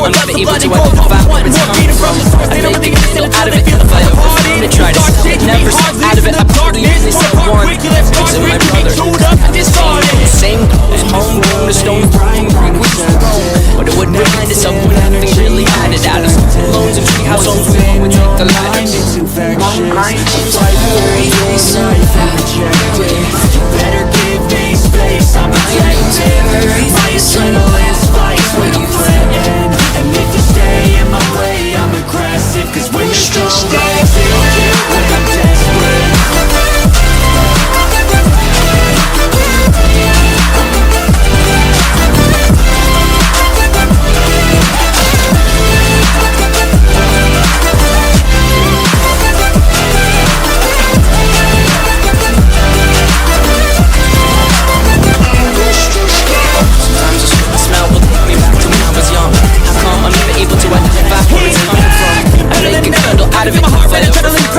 I'm never able to identify where it's coming from. I make a candle out of it if I ever found it. Try to sell it, never sell out of it. I probably only sell one. It's in my brother. Same goes, homegrown, the stone thrown, but it would remind us of when nothing really mattered. Out of loans and treehouse homes, we all would take the ladder. Better give me space, I'm protected. My adrenaline spikes when I'm threatened, and if you stay in my way, I'm aggressive. Cause when you're strong, I feel you when I'm desperate.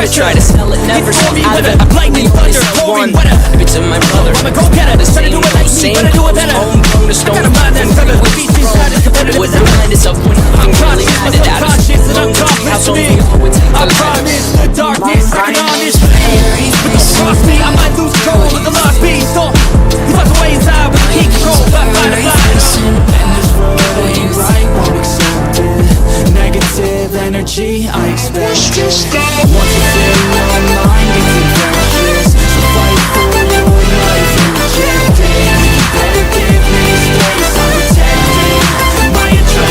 Try to sell it, never sell out of it. I'm lightning, thunder, one. It's in my brother. I'm a go-getter. The same homegrown, the stone. It would remind us of when I'm really mad at us. I promise the darkness, I can honest. But don't cross me, I might lose control of the lost beast. You walk away inside with a key control. And this road ain't right, won't accept it. Negative energy, I expect it. Once you feel your mind gets infectious, so fight for your life and reject it. You better give me space, I'm protected. My adrenaline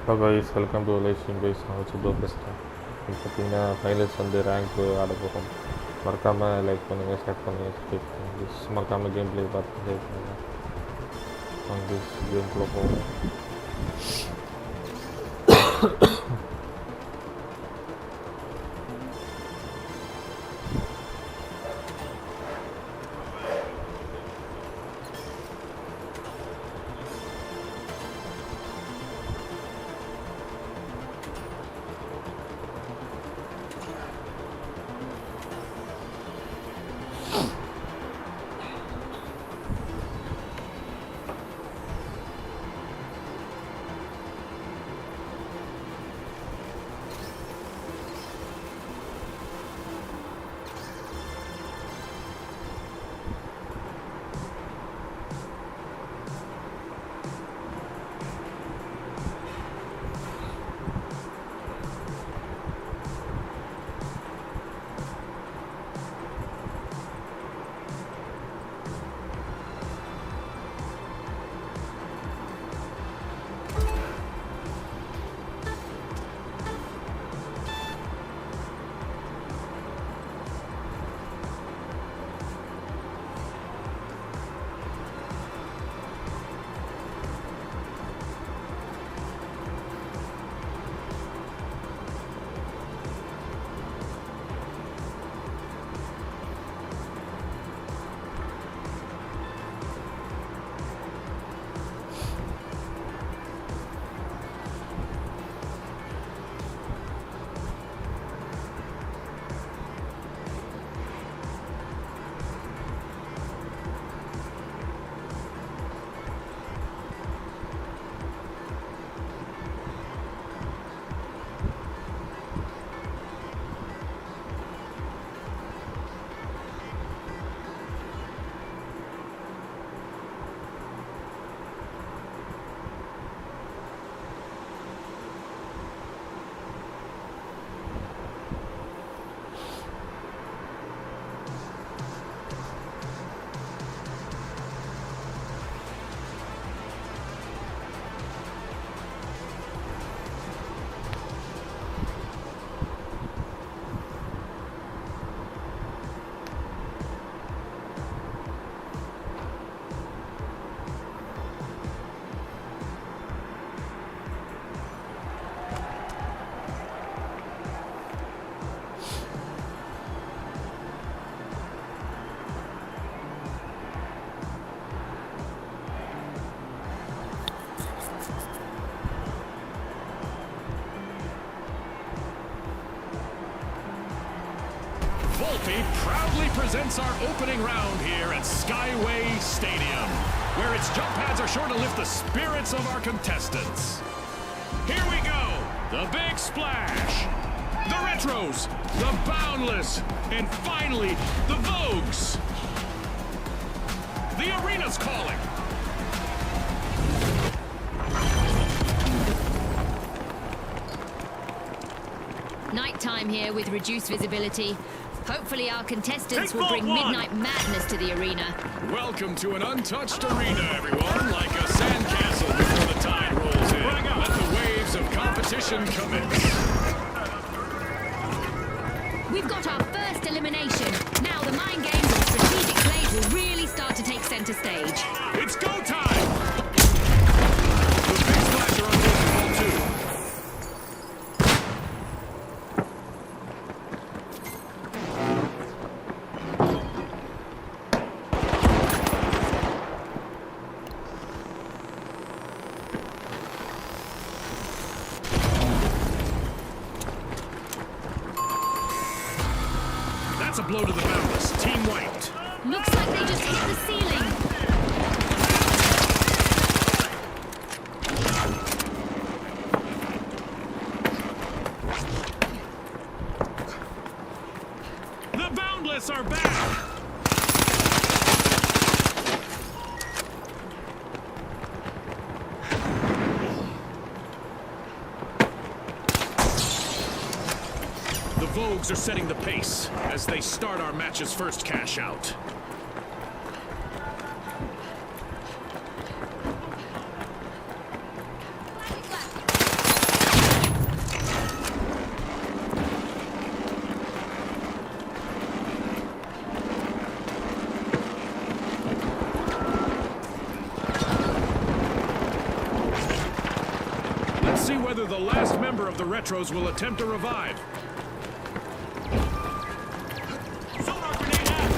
Hello guys, welcome to live stream guys. நான் வச்சு bro பேசுகிறேன். இப்போ பார்த்தீங்கன்னா finals வந்து rank ஆட போகிறோம். மறக்காமல் like பண்ணுங்கள், ஷேர் பண்ணுங்கள், சப்ஸ்கிரைப் பண்ணுங்கள். மறக்காமல் கேம் ப்ளே பார்த்து ஷேர் பண்ணுங்கள். வாங்க கேம்குள்ளே போவோம். Proudly presents our opening round here at Skyway Stadium, where its jump pads are sure to lift the spirits of our contestants. Here we go, the big splash, the retros, the boundless, and finally, the Vogues. The arena's calling. Nighttime here with reduced visibility. Hopefully our contestants will bring midnight madness to the arena. Welcome to an untouched arena, everyone, like a sandcastle before the tide rolls in. Let the waves of competition commence. We've got our first elimination. Now the mind games and strategic plays will really start to take center stage. It's go time! The big splash are on ball two. That's a blow to the boundless. Team wiped. Looks like they just hit the ceiling. The boundless are back! The Vogues are setting the pace as they start our match's first cash out. last member of the Retros will attempt a revive. Sonar grenade out!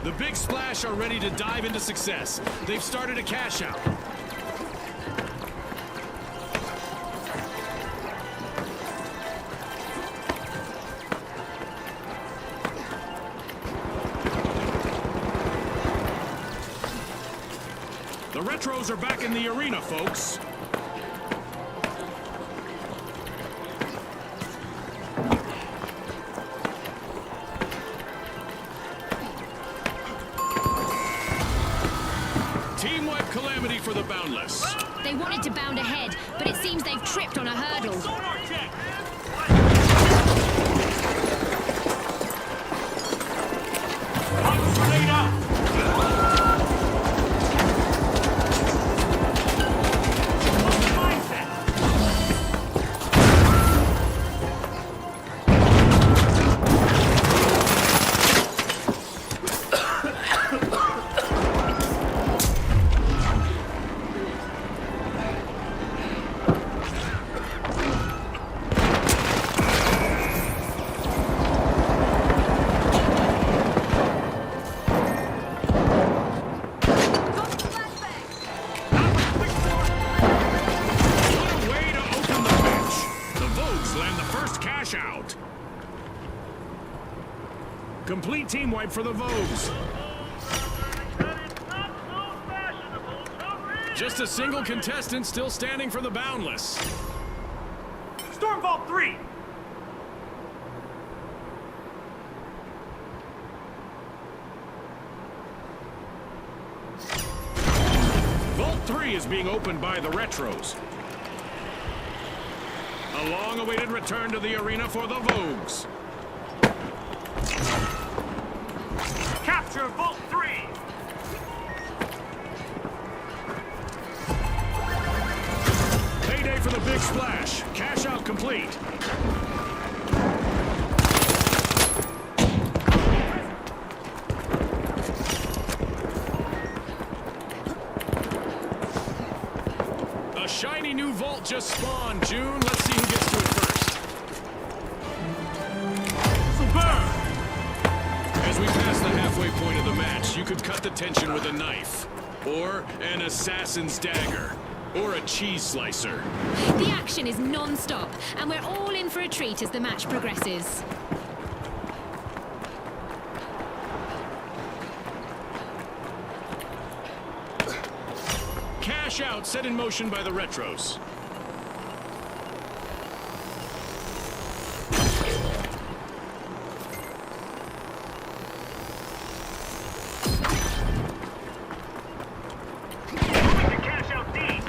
The Big Splash are ready to dive into success. They've started a cash out. The Retros are back in the arena, folks. Team wipe calamity for the Boundless. They wanted to bound ahead, but it seems they've tripped on a hurdle. Sonar check! Grenade out! Mindset! What a way to open the match. The Vogues land the first cash out. Complete team wipe for the Vogues. Just a single contestant still standing for the Boundless. Storm Vault 3! Vault 3 is being opened by the Retros. A long-awaited return to the arena for the Vogues. Capture Vault 3! Payday for the Big Splash. Cash out complete. A shiny new vault just spawned, June. Let's see who gets to it first. Superb! As we pass the halfway point of the match, you could cut the tension with a knife, or an assassin's dagger, or a cheese slicer. The action is non-stop, and we're all in for a treat as the match progresses. Cash out set in motion by the Retros. Moving to cash out D!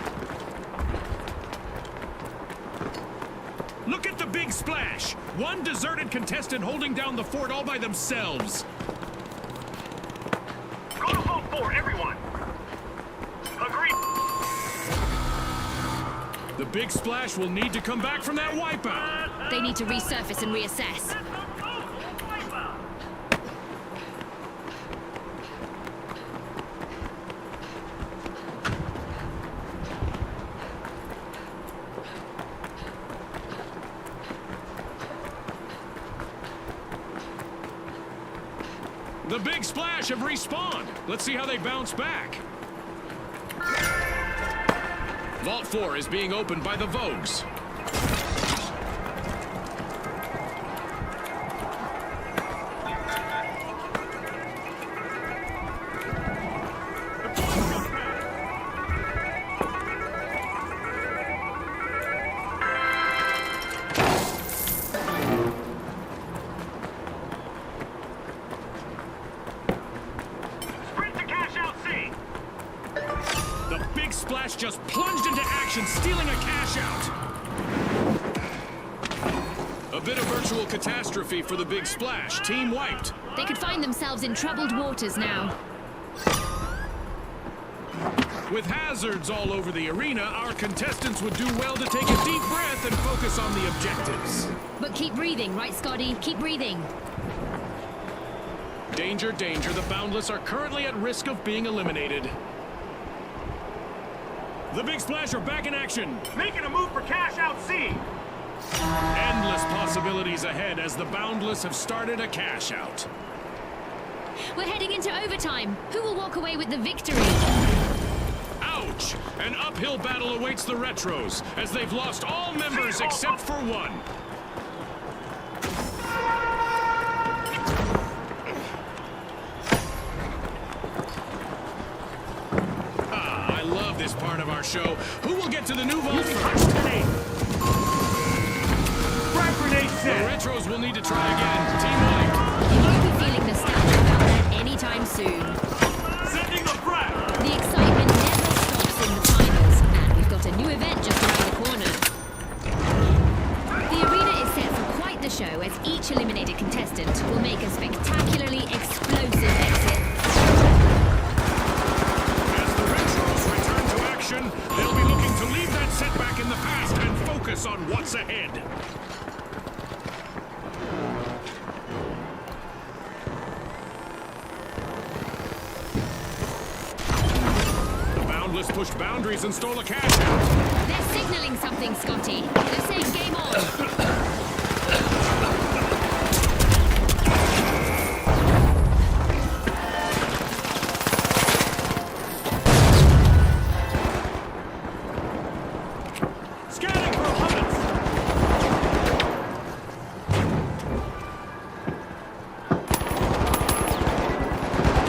Look at the Big Splash! One deserted contestant holding down the fort all by themselves. Go to Vault 4, everyone! Agreed! The Big Splash will need to come back from that wipeout. They need to resurface and reassess. The Big Splash have respawned. Let's see how they bounce back. Vault 4 is being opened by the Vogues. Sprint to cash out C! The Big Splash just plunged into action, stealing a cash out. A bit of virtual catastrophe for the Big Splash. Team wiped. They could find themselves in troubled waters now. With hazards all over the arena, our contestants would do well to take a deep breath and focus on the objectives. But keep breathing, right, Scotty? Keep breathing. Danger, danger. The Boundless are currently at risk of being eliminated. The Big Splash are back in action. Making a move for cash out C. Endless possibilities ahead as the Boundless have started a cash out. We're heading into overtime. Who will walk away with the victory? Ouch! An uphill battle awaits the Retros as they've lost all members except for one. I love this part of our show. Who will get to the new vault first? Frag grenade The set. Retros will need to try again. Team White. You won't be feeling nostalgic about that anytime soon. Sending a frag. The excitement never stops in the finals, and we've got a new event just around the corner. The arena is set for quite the show as each eliminated contestant will make a spectacularly explosive exit. As the Retros return to action, they'll be looking to leave that setback in the past and focus on what's ahead. The Boundless pushed boundaries and stole a cash out. They're signaling something, Scotty. They're saying game on. Scanning for opponents.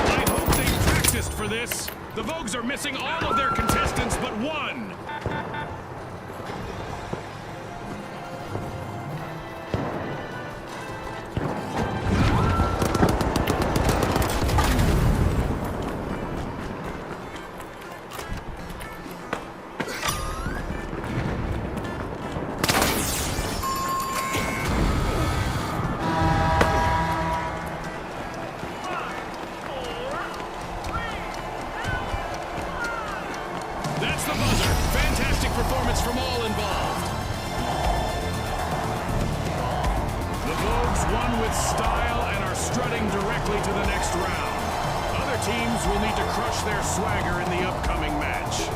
I hope they practiced for this. The Vogues are missing all of their contestants but one. That's the buzzer. Fantastic performance from all involved. The Vogues won with style and are strutting directly to the next round. Other teams will need to crush their swagger in the upcoming match.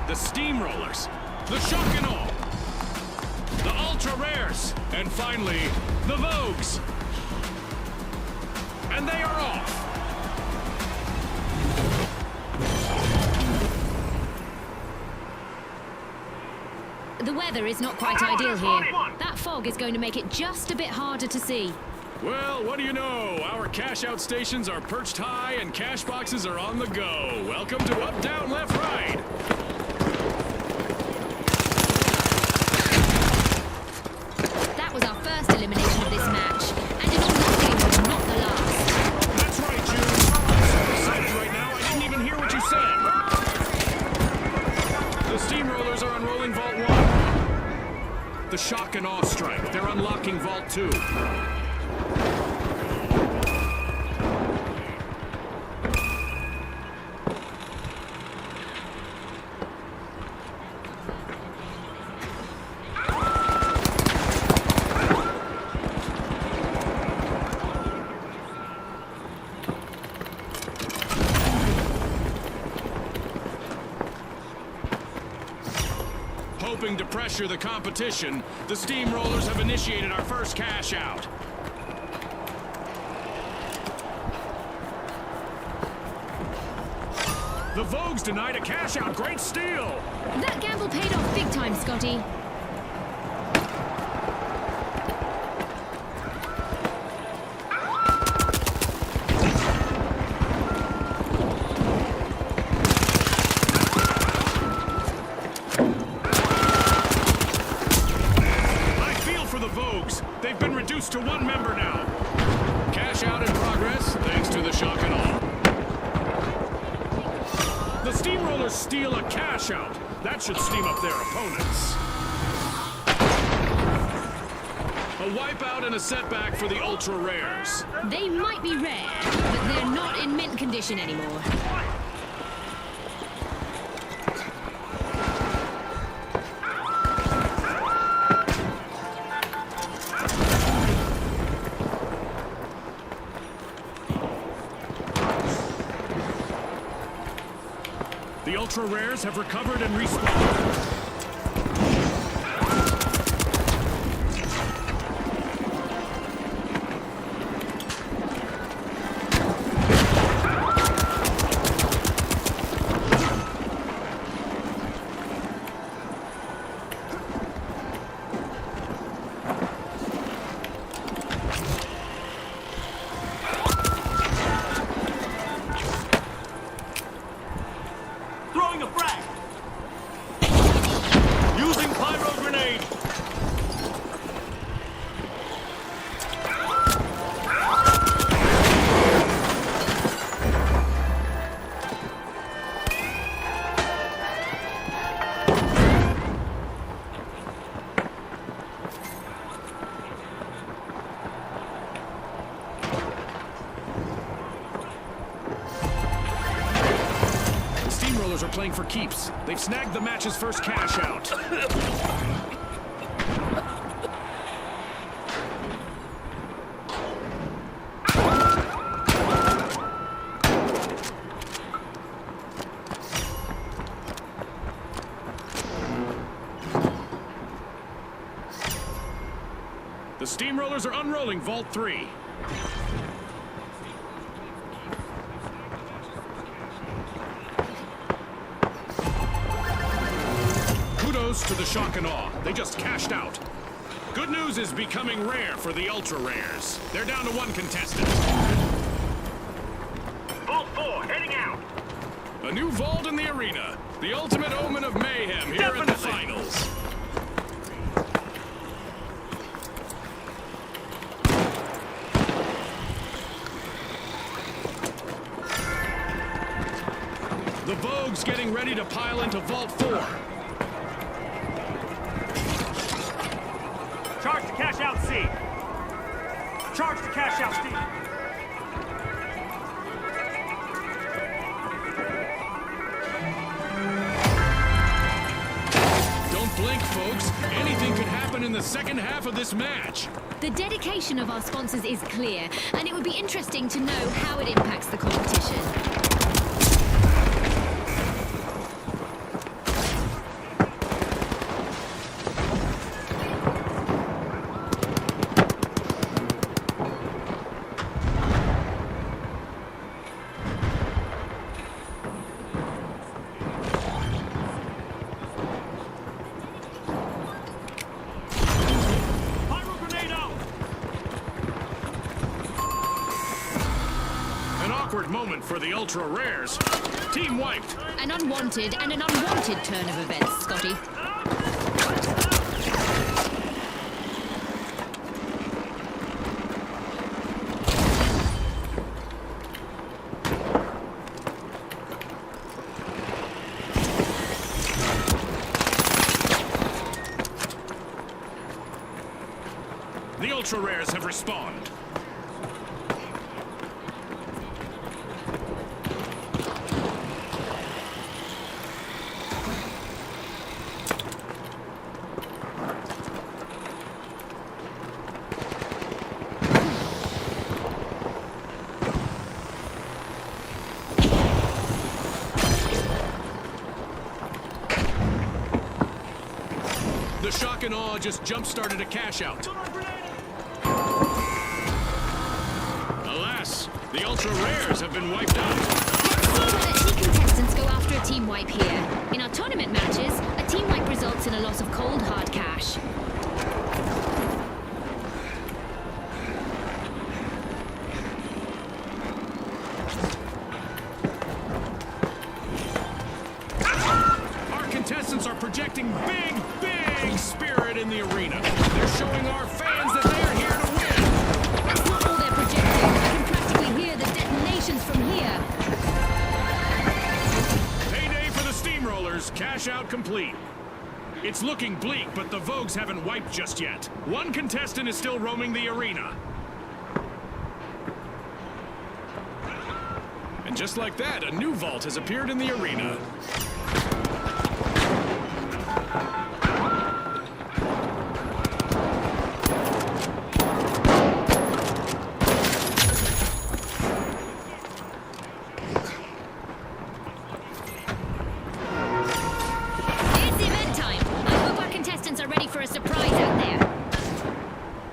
The Steamrollers, the Shock and Awe, the Ultra Rares, and finally, the Vogues. And they are off. The weather is not quite ideal here. That fog is going to make it just a bit harder to see. Well, what do you know? Our cash-out stations are perched high and cash boxes are on the go. Welcome to Up, Down, Left, Right. That was our first elimination of this match, and in all likelihood, not the last. That's right, June. I'm so excited right now, I didn't even hear what you said. The Steamrollers are unrolling Vault 1. The Shock and Awe strike. They're unlocking Vault 2. hoping to pressure the competition, the Steamrollers have initiated our first cash out. The Vogues denied a cash out. Great steal. That gamble paid off big time, Scotty. I feel for the Vogues. They've been reduced to one member now. Cash out in progress, thanks to the shock and awe. The Steamrollers steal a cash out. That should steam up their opponents. A wipeout and a setback for the ultra rares. They might be rare, but they're not in mint condition anymore. The ultra rares have recovered and respawned. Throwing a frag. Using pyro grenade. Steamrollers are playing for keeps. They've snagged the match's first cash out. The Steamrollers are unrolling Vault 3. Kudos to the shock and awe. They just cashed out. Good news is becoming rare for the ultra rares. They're down to one contestant. Vault 4, heading out. A new vault in the arena. The ultimate omen of mayhem here in the finals. The Vogue's getting ready to pile into Vault 4. Charge to cash out C. Charge to cash out D. Don't blink, folks. Anything could happen in the second half of this match. The dedication of our sponsors is clear, and it would be interesting to know how it impacts the competition. Pyro grenade out. An awkward moment for the ultra rares. Team wiped. An unwanted and an unwanted turn of events, Scotty. The ultra rares have respawned. shock and awe just jump-started a cash-out. Alas, the ultra-rares have been wiped out. Let any contestants go after a team wipe here. In our tournament matches, a team wipe results in a loss of cold, hard cash. Our contestants are projecting big, big spirit in the arena. They're showing our fans that they're here to win. That's not all they're projecting. I can practically hear the detonations from here. Payday for the Steamrollers. Cash out complete. It's looking bleak, but the Vogues haven't wiped just yet. One contestant is still roaming the arena. And just like that, a new vault has appeared in the arena. It's event time. I hope our contestants are ready for a surprise out there.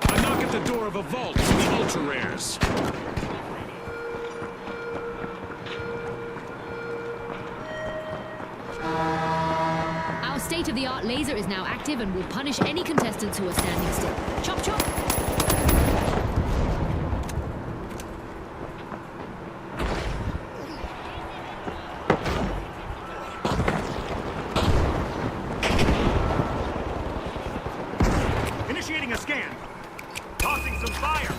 A knock at the door of a vault for the ultra-rares. Our state-of-the-art laser is now active and will punish any contestants who are standing still. Chop chop! Initiating a scan. Tossing some fire.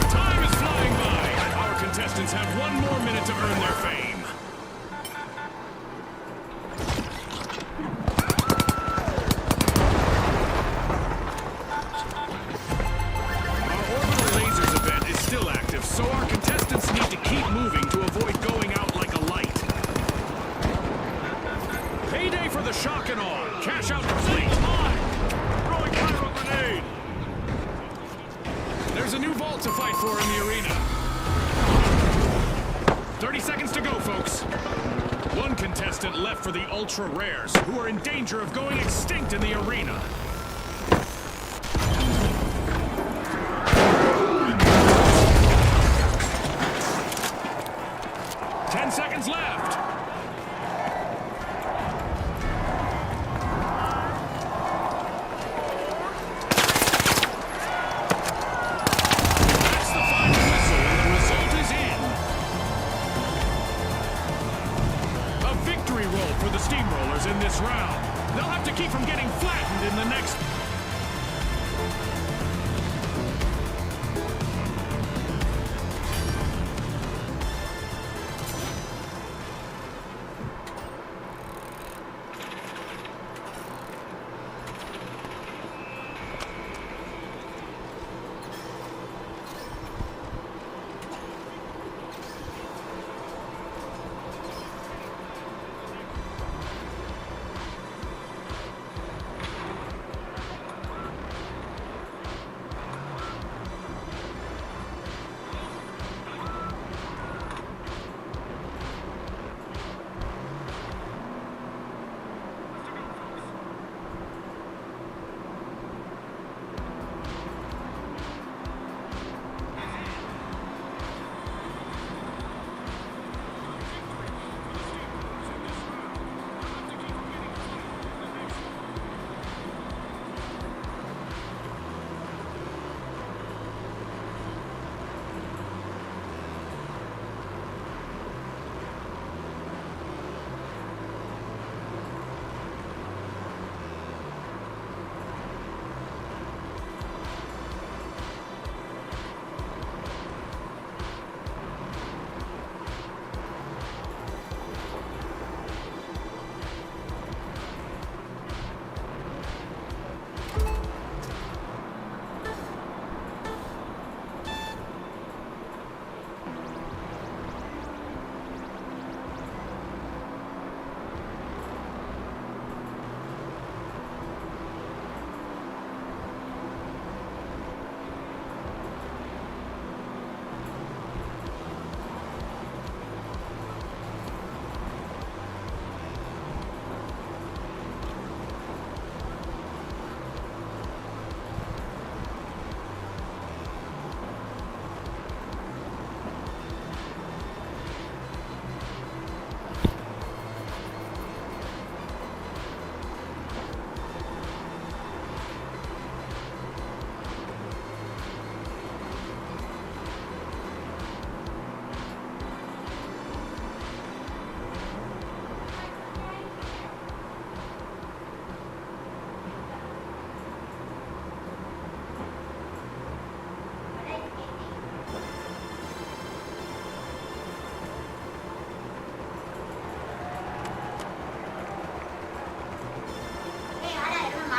Time is flying by. Our contestants have one more minute to earn their fame. Our orbital lasers event is still active, so our contestants need to keep moving to avoid going out like a light. Payday for the shock and awe. Cash out complete. Throwing fire a grenade. There's a new vault to fight for in the arena. 30 seconds to go, folks. One contestant left for the ultra rares, who are in danger of going extinct in the arena. Seconds left. That's the final whistle, and the result is in. A victory roll for the Steamrollers in this round. They'll have to keep from getting flattened in the next.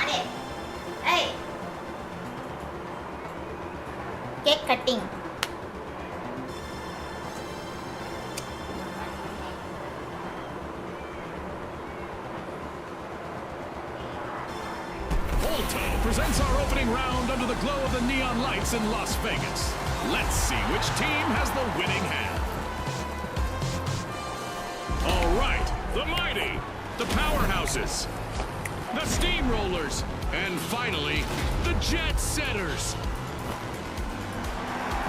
เด็ดเอ้ยเค้กคัตติ้ง Volto presents our opening round under the glow of the neon lights in Las Vegas. Let's see which team has the winning hand. All right, the mighty, the powerhouses, the steamrollers, and finally, the jet setters.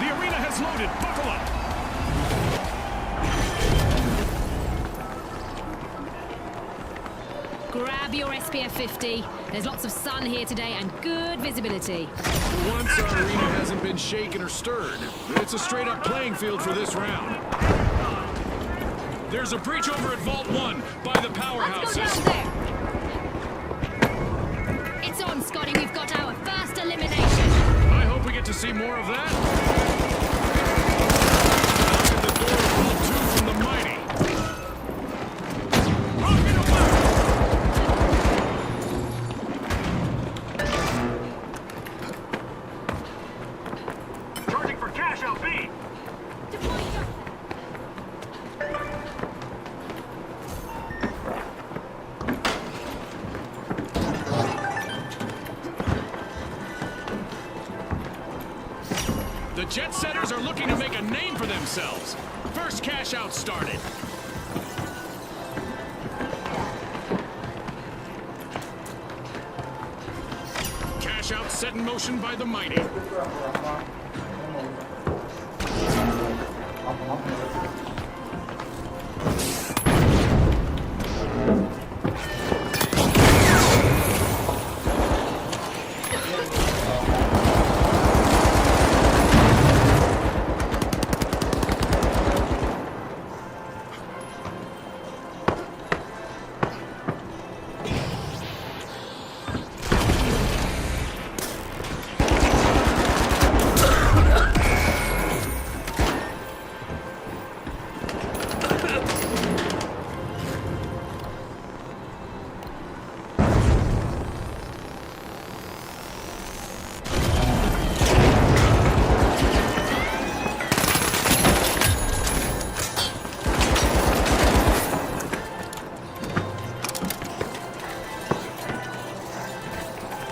The arena has loaded. Buckle up. Grab your SPF 50. There's lots of sun here today and good visibility. For once, our arena hasn't been shaken or stirred. It's a straight-up playing field for this round. There's a breach over at Vault 1 by the powerhouses. Let's go down there. It's on, Scotty. We've got our first elimination. I hope we get to see more of that. Knock at the door of Vault 2 from the mighty. Rocket away! Charging for cash out B. The jet setters are looking to make a name for themselves. First cash out started. Cash out set in motion by the mighty.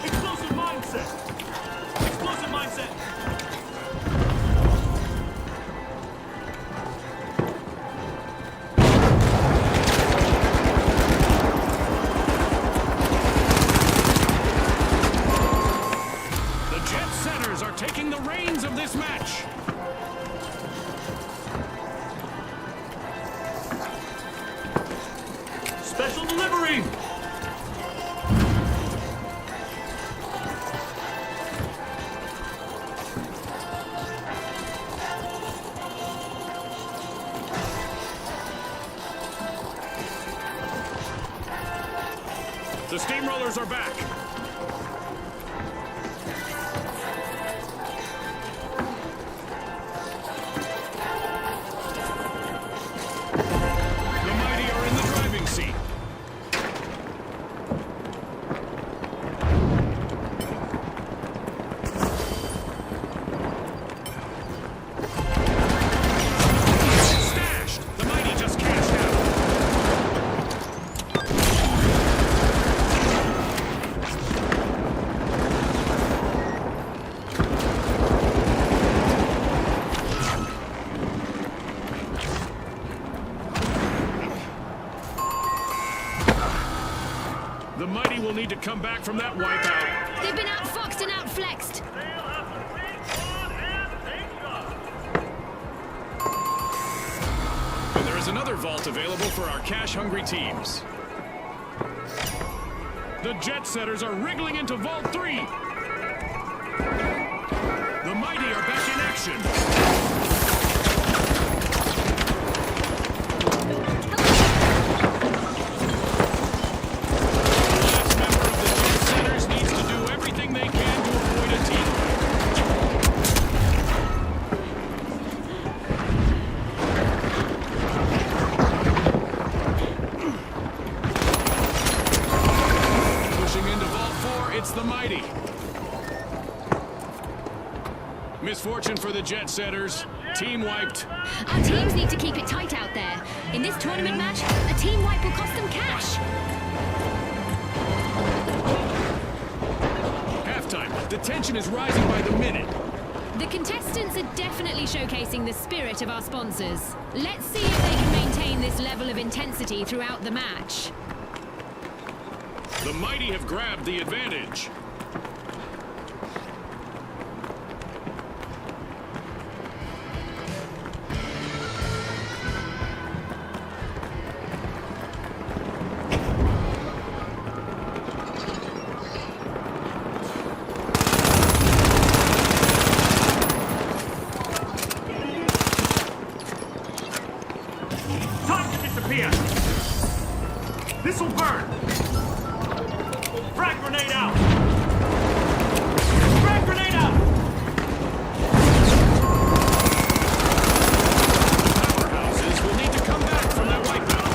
Explosive mindset. Explosive mindset. The jet setters are taking the reins of this match. Special delivery. The steamrollers are back. The mighty are in the driving seat. Stashed. The mighty just cashed out. The mighty will need to come back from that wipeout. They've been outfoxed and outflexed. They'll have to think on and think up. And there is another vault available for our cash-hungry teams. The jet setters are wriggling into Vault 3. The mighty are back in action. Last member of the jet setters needs to do everything they can to avoid a team. Pushing into Vault 4, the mighty. Misfortune for the jet setters. Team wiped. Our teams need to keep it tight out there. In this tournament match, a team wipe will cost them cash. Halftime. The tension is rising by the minute. The contestants are definitely showcasing the spirit of our sponsors. Let's see if they can maintain this level of intensity throughout the match. The mighty have grabbed the advantage. Time to disappear. This'll burn. Frag grenade out. Frag grenade out. Powerhouses will need to come back from that wipeout.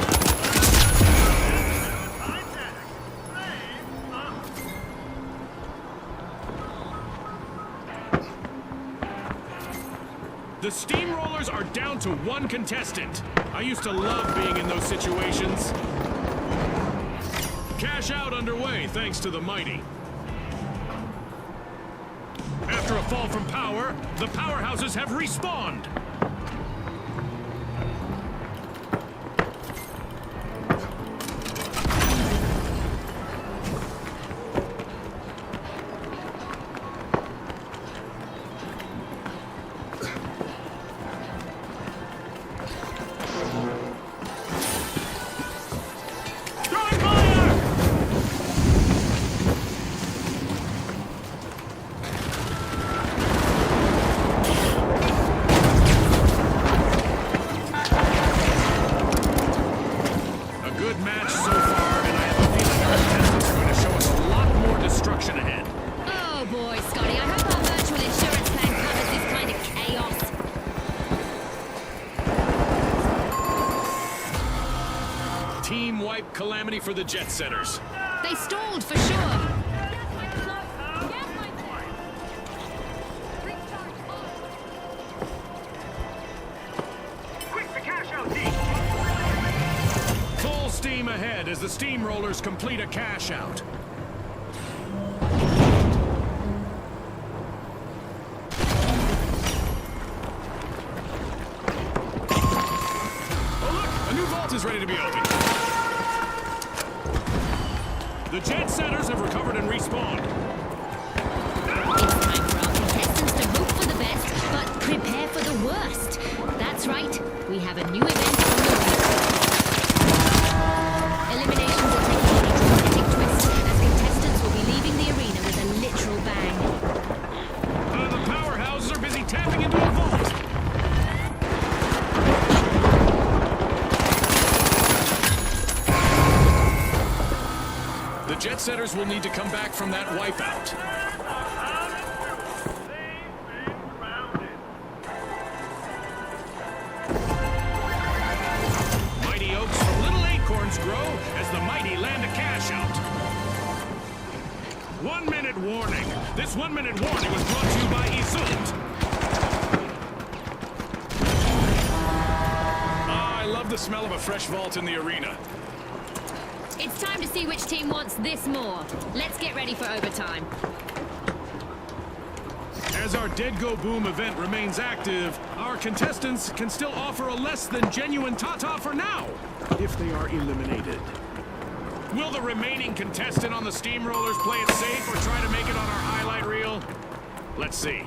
The Steamrollers are down to one contestant. I used to love being in those situations. Cash out underway thanks to the mighty. After a fall from power, the powerhouses have respawned. Throwing fire. A good match so far, and I have a feeling our contestants are going to show us a lot more destruction ahead. Oh boy, Scotty, I hope our virtual insurance plan covers this kind of chaos. Team wipe calamity for the jet setters. They stalled for sure. Quick to cash out, D. Full steam ahead as the Steamrollers complete a cash out. Oh look, a new vault is ready to be opened. The jet setters have recovered and respawned. It's time for our contestants to hope for the best, but prepare for the worst. That's right, we have a new event on the way. Eliminations are taking on a dramatic twist, as contestants will be leaving the arena with a literal bang. The powerhouses are busy tapping into a vault. The jet setters will need to come back from that wipeout. Mighty oaks from little acorns grow as the mighty land a cash out. 1 minute warning. This 1 minute warning was brought to you by ASUS. I love the smell of a fresh vault in the arena. It's time to see which team wants this more. Let's get ready for overtime. As our Dead Go Boom event remains active, our contestants can still offer a less than genuine ta-ta for now, if they are eliminated. Will the remaining contestant on the Steamrollers play it safe or try to make it on our highlight reel? Let's see.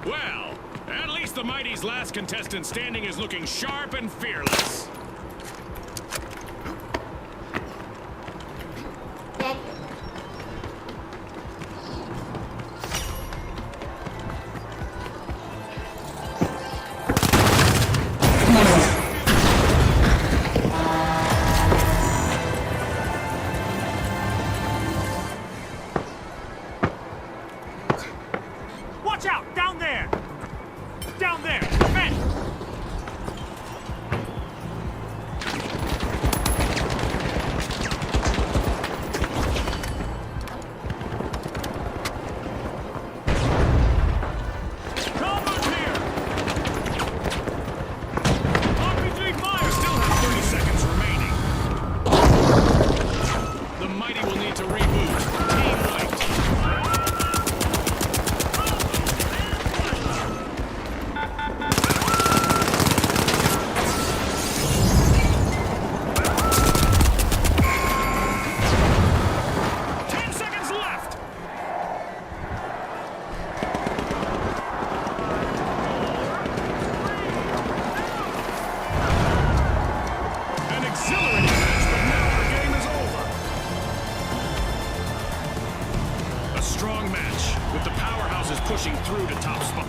Well, at least the Mighty's last contestant standing is looking sharp and fearless. Dead. Watch out! Down there! Down there! Vent! need to reboot. Team wiped. Pushing through to top spot.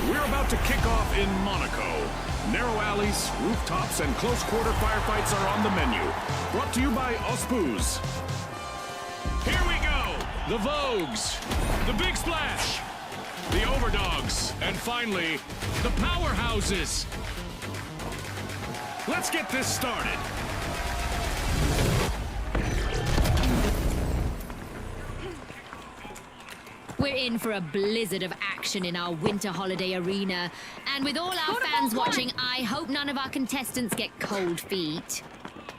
We're about to kick off in Monaco. Narrow alleys, rooftops, and close-quarter firefights are on the menu. Brought to you by ASUS. Here we go! The Vogues, the Big Splash, the Overdogs, and finally, the Powerhouses. Let's get this started. We're in for a blizzard of action in our winter holiday arena. And with all our fans watching, I hope none of our contestants get cold feet.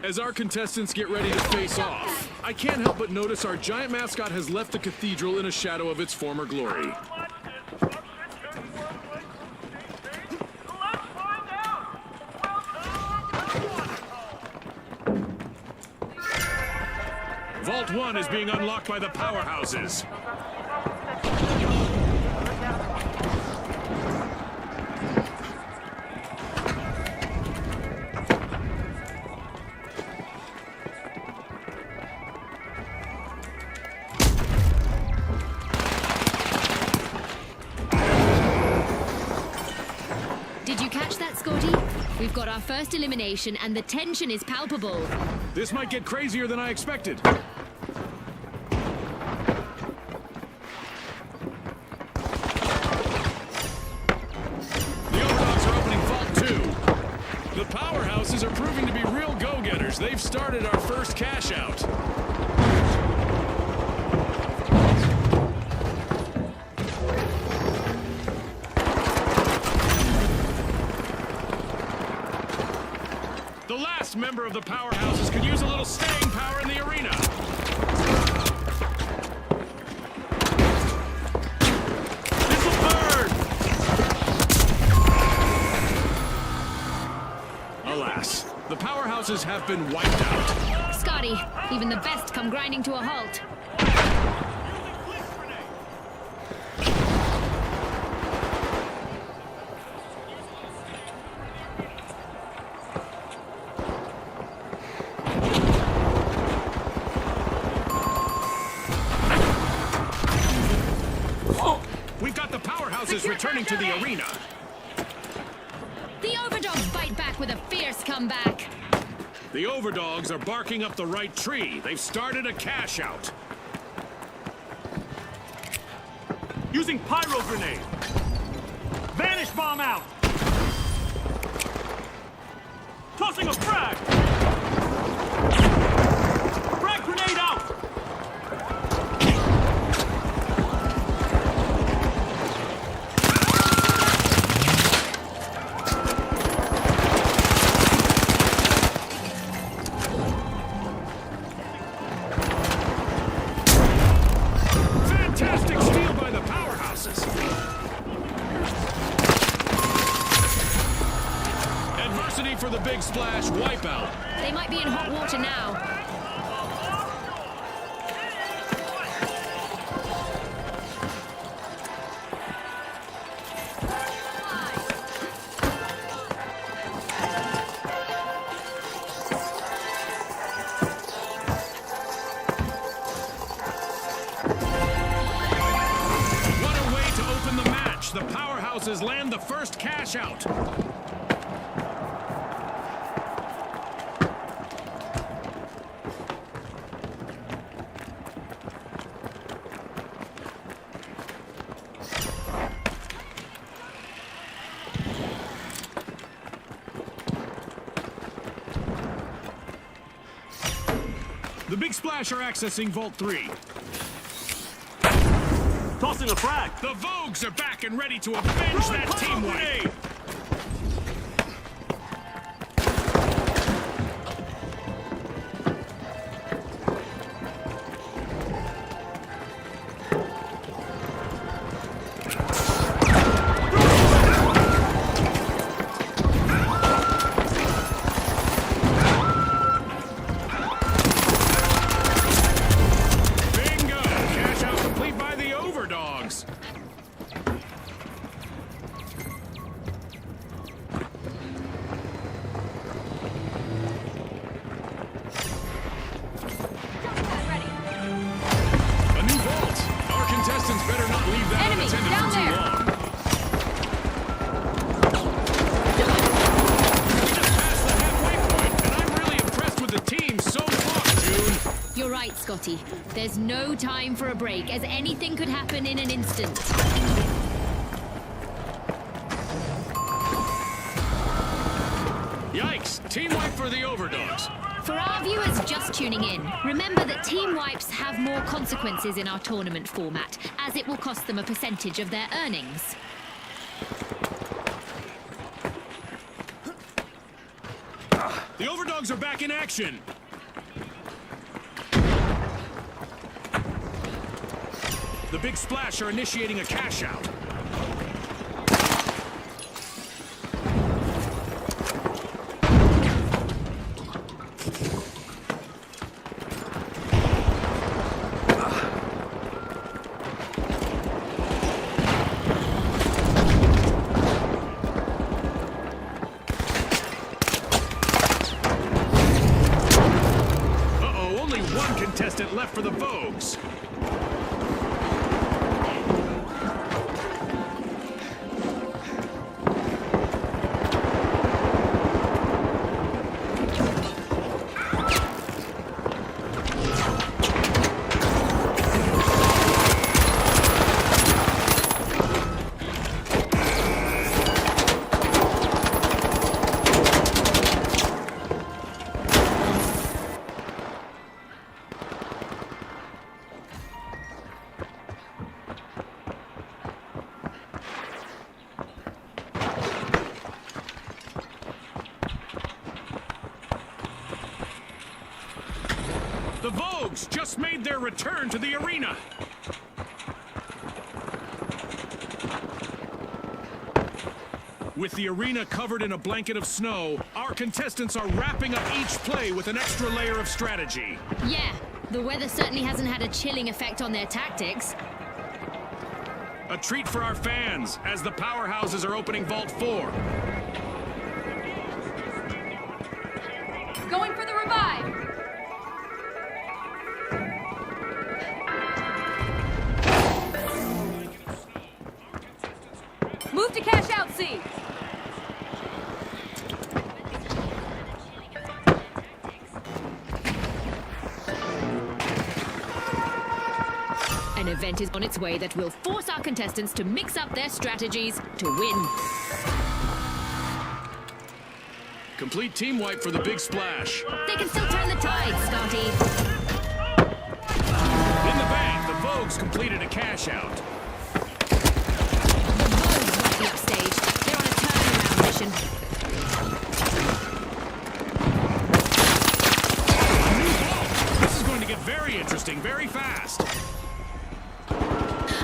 As our contestants get ready to face off, I can't help but notice our giant mascot has left the cathedral in a shadow of its former glory. Vault 1 is being unlocked by the powerhouses. Did you catch that, Scotty? We've got our first elimination and the tension is palpable. This might get crazier than I expected. The powerhouses are proving to be real go-getters. They've started our first cash out. The last member of the powerhouses could use a little staying power in the arena. This'll burn! Alas, the powerhouses have been wiped out. Scotty, even the best come grinding to a halt. We've got the powerhouses returning to the arena. The overdogs bite back with a fierce comeback. The overdogs are barking up the right tree. They've started a cash out. Using pyro grenade. Vanish bomb out. Tossing a frag. Frag grenade out. Fantastic steal by the powerhouses. Adversity for the big splash wipeout. They might be in hot water now. What a way to open the match. The powerhouses land the first cash out. The Big Splash are accessing Vault 3. Tossing a frag. The Vogues are back and ready to avenge that team wipe. Bingo! Cash out complete by the overdogs. A new vault. Our contestants better not leave that Enemy, unattended down for too there. long. We just passed the halfway point, and I'm really impressed with the team so far, June. You're right, Scotty. There's no time for a break, as anything could happen in an instant. Yikes! Team wipe for the overdogs. For our viewers just tuning in, remember that team wipes have more consequences in our tournament format, as it will cost them a percentage of their earnings. The overdogs are back in action. The Big Splash are initiating a cash out. Uh-oh, only one contestant left for the Vogues. The Vogues just made their return to the arena. With the arena covered in a blanket of snow, our contestants are wrapping up each play with an extra layer of strategy. Yeah, the weather certainly hasn't had a chilling effect on their tactics. A treat for our fans as the powerhouses are opening Vault 4. Going for the revive. Move to cash out, C. An event is on its way that will force our contestants to mix up their strategies to win. Complete team wipe for the Big Splash. They can still turn the tide, Scotty. In the bank, the Vogues completed a cash out. The Vogues won't be upstage. They're on a turnaround mission. New vault. This is going to get very interesting very fast.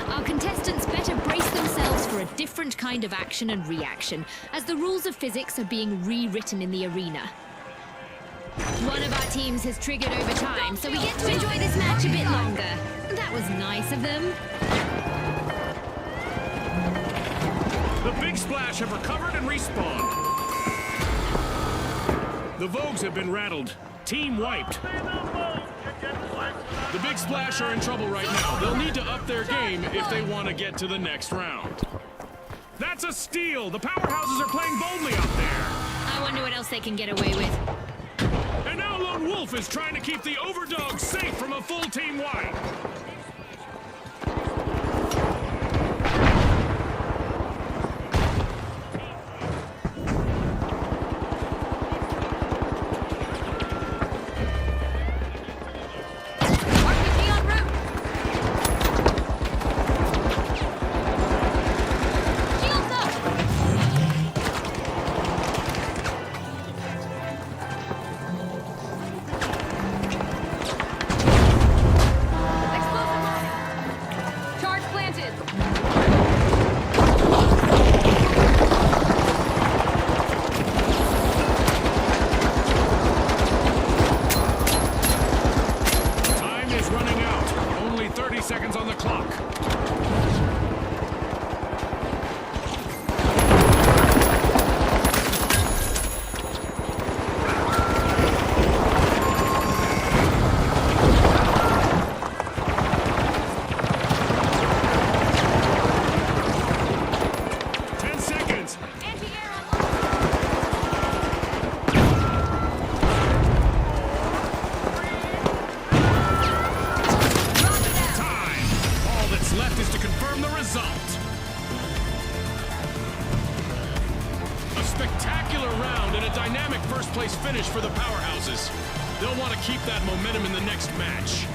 Our contestants better brace themselves for a different kind of action and reaction, as the rules of physics are being rewritten in the arena. One of our teams has triggered overtime, so we get to enjoy this match a bit longer. That was nice of them. The Big Splash have recovered and respawned. The Vogues have been rattled. Team wiped. The Big Splash are in trouble right now. They'll need to up their game if they want to get to the next round. That's a steal! The powerhouses are playing boldly out there. I wonder what else they can get away with. And now Lone Wolf is trying to keep the overdogs safe from a full team wipe. RPG en route. Shields up. Explosive spectacular round and a dynamic first-place finish for the powerhouses. They'll want to keep that momentum in the next match.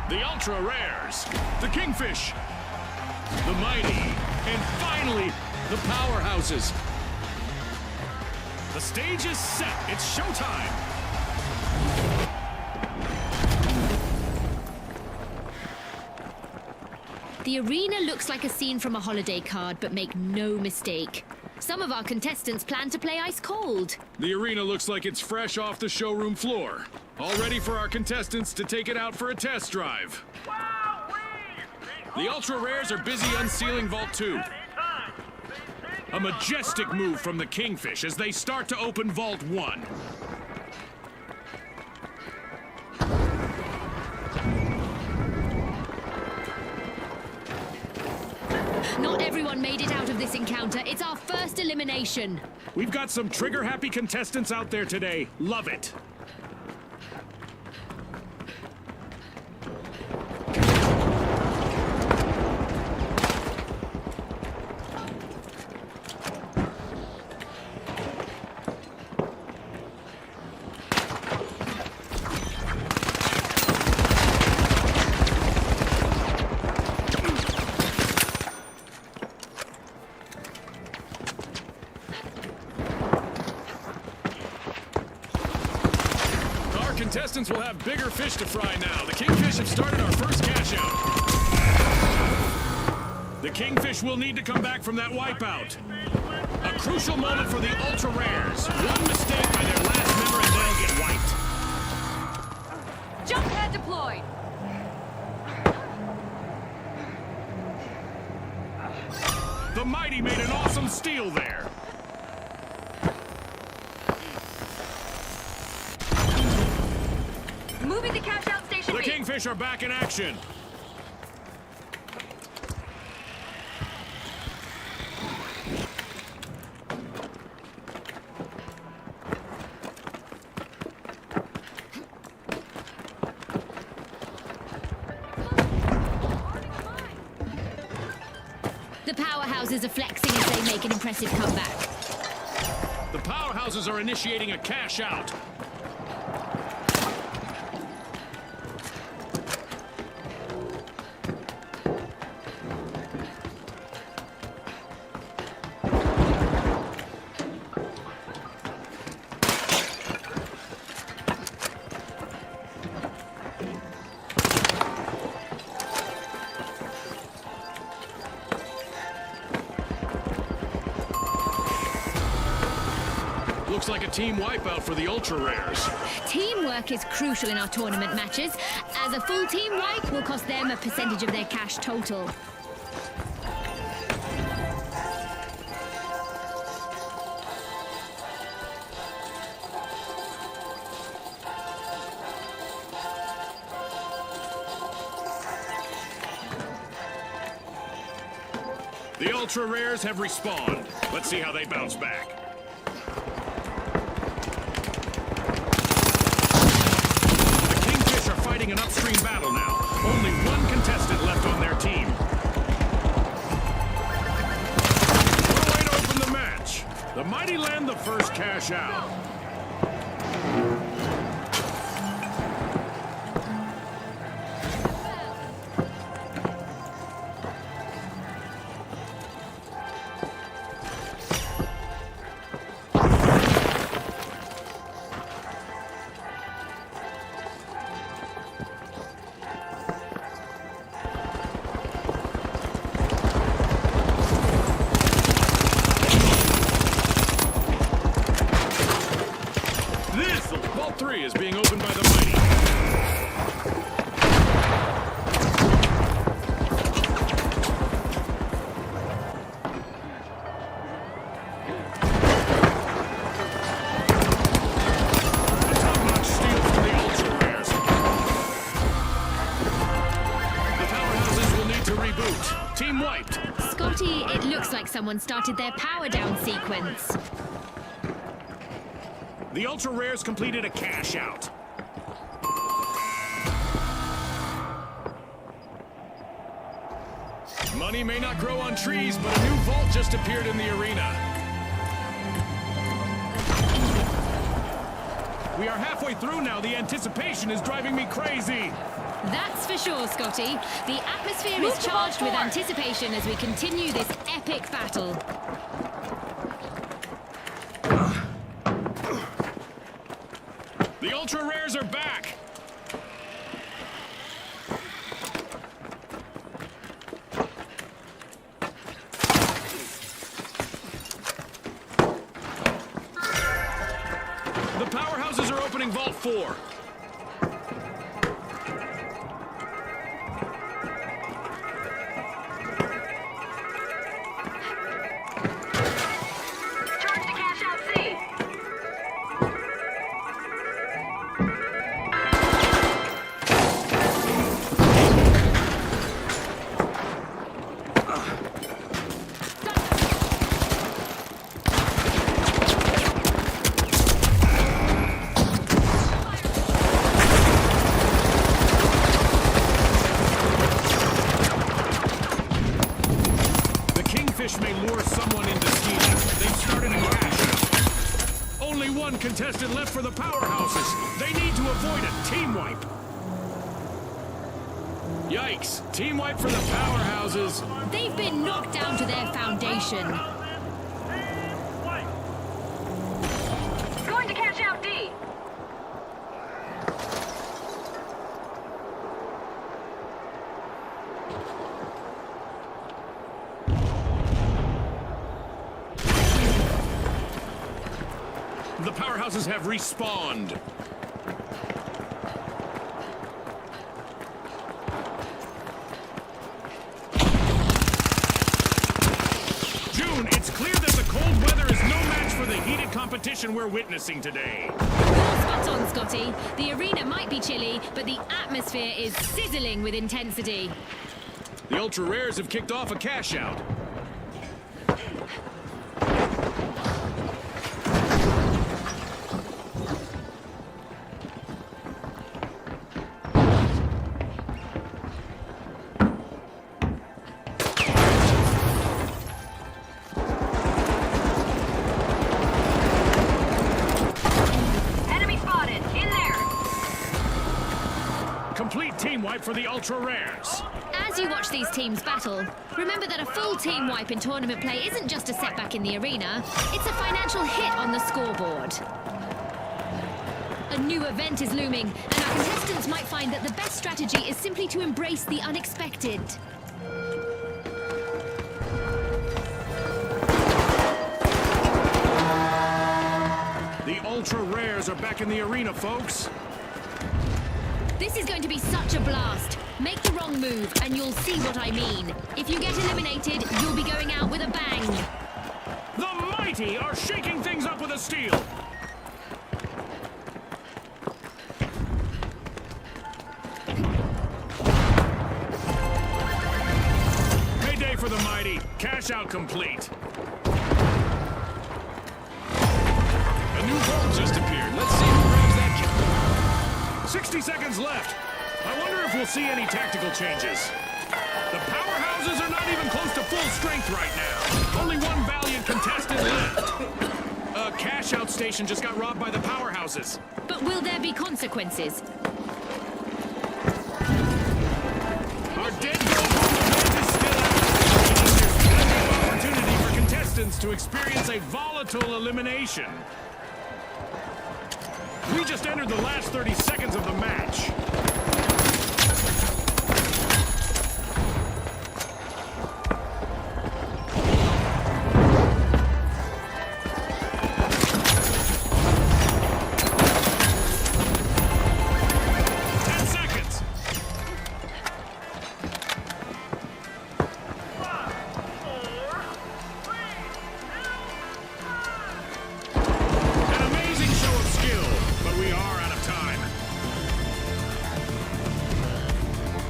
The Ultra Rares, the Kingfish, the Mighty, and finally, the Powerhouses. The stage is set. It's showtime. The arena looks like a scene from a holiday card, but make no mistake. Some of our contestants plan to play ice cold. The arena looks like it's fresh off the showroom floor. All ready for our contestants to take it out for a test drive. The Ultra Rares are busy unsealing Vault 2. A majestic move from the Kingfish as they start to open Vault 1. Not everyone made it out of this encounter. It's our first elimination. We've got some trigger-happy contestants out there today. Love it. Contestants will have bigger fish to fry now. The Kingfish have started our first cash out. The Kingfish will need to come back from that wipeout. A crucial moment for the Ultra Rares. One mistake by their last member and they'll get wiped. Jump pad deployed. The Mighty made an awesome steal there. Moving the cash out station. The Kingfish are back in action. The powerhouses are flexing as they make an impressive comeback. The powerhouses are initiating a cash out. Looks like a team wipeout for the ultra rares. Teamwork is crucial in our tournament matches, as a full team wipe will cost them a percentage of their cash total. The ultra rares have respawned. Let's see how they bounce back. An upstream battle now. Only one contestant left on their team. What a way to open the match. The mighty land the first cash out. Vault 3 is being opened by the mighty. The top-notch steals for the ultra rares. The powerhouses will need to reboot. Team wiped. Scotty, it looks like someone started their power down sequence. The ultra rares completed a cash out. Money may not grow on trees, but a new vault just appeared in the arena. We are halfway through now. The anticipation is driving me crazy. That's for sure, Scotty. The atmosphere is charged with anticipation as we continue this epic battle. The ultra rares are back. The powerhouses are opening Vault 4. Charge to cash out C. May lure someone into scheming. They've started a cash out. Only one contestant left for the powerhouses. They need to avoid a team wipe. Yikes. Team wipe for the powerhouses. They've been knocked down to their foundation. Going to cash out D. The powerhouses have respawned. June, it's clear that the cold weather is no match for the heated competition we're witnessing today. You're spot on, Scotty. The arena might be chilly, but the atmosphere is sizzling with intensity. The ultra rares have kicked off a cash out. Complete team wipe for the ultra rares. As you watch these teams battle, remember that a full team wipe in tournament play isn't just a setback in the arena, it's a financial hit on the scoreboard. A new event is looming, and our contestants might find that the best strategy is simply to embrace the unexpected. The ultra rares are back in the arena, folks. This is going to be such a blast. Make the wrong move, and you'll see what I mean. If you get eliminated, you'll be going out with a bang. The mighty are shaking things up with a steal. Payday for the mighty. Cash out complete. A new vault just appeared. Let's see who grabs that kill. 60 seconds left. I wonder if we'll see any tactical changes. The powerhouses are not even close to full strength right now. Only one valiant contestant left. A cash-out station just got robbed by the powerhouses. But will there be consequences? Our dead gold event is still out. There's plenty of opportunity for contestants to experience a volatile elimination. We just entered the last 30 seconds of the match.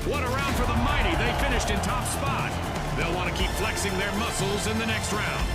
What a round for the mighty. They finished in top spot. They'll want to keep flexing their muscles in the next round.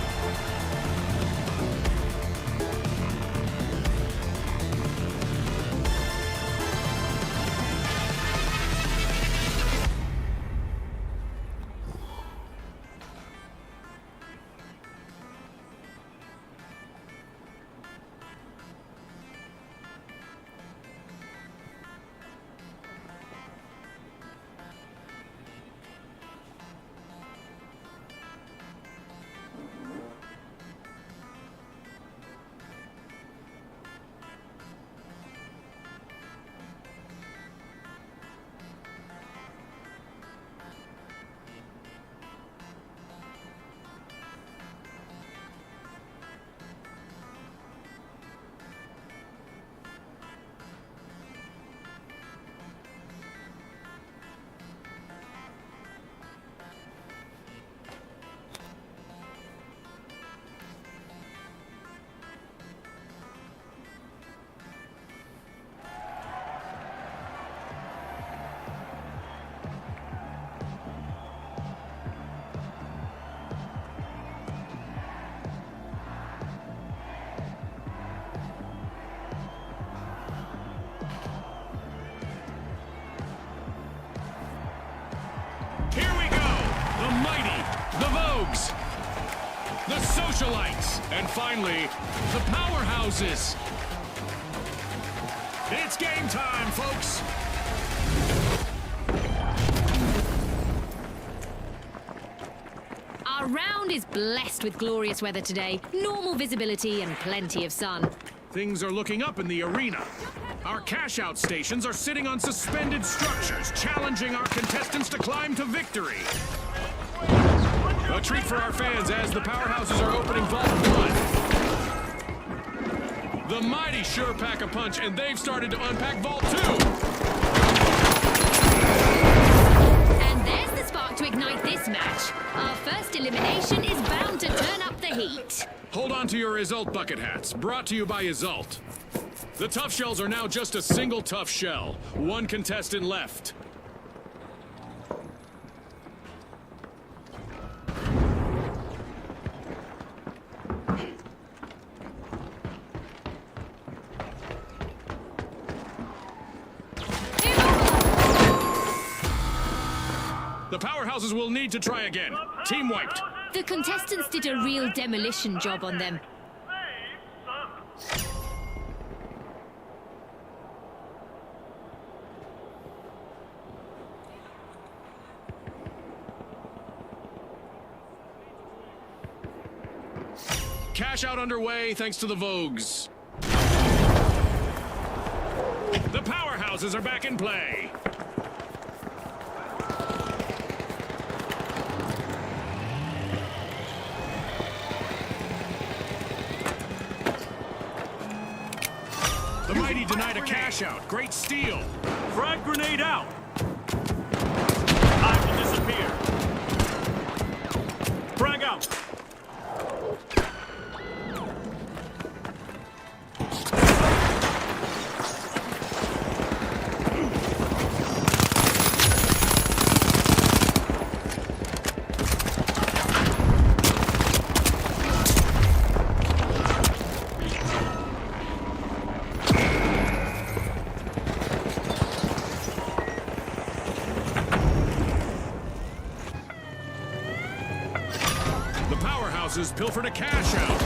The socialites, and finally, the powerhouses. It's game time, folks. Our round is blessed with glorious weather today, normal visibility and plenty of sun. Things are looking up in the arena. Our cash-out stations are sitting on suspended structures, challenging our contestants to climb to victory. A treat for our fans as the powerhouses are opening Vault 1. The mighty sure pack a punch, and they've started to unpack Vault 2. And there's the spark to ignite this match. Our first elimination is bound to turn up the heat. Hold on to your Result bucket hats, brought to you by Result. The tough shells are now just a single tough shell. One contestant left. The powerhouses will need to try again. Team wiped. The contestants did a real demolition job on them. cash out underway thanks to the Vogues. The powerhouses are back in play. The mighty denied a cash out. Great steal. Frag grenade out. I will disappear. Frag out. The powerhouses pilfered a cash out.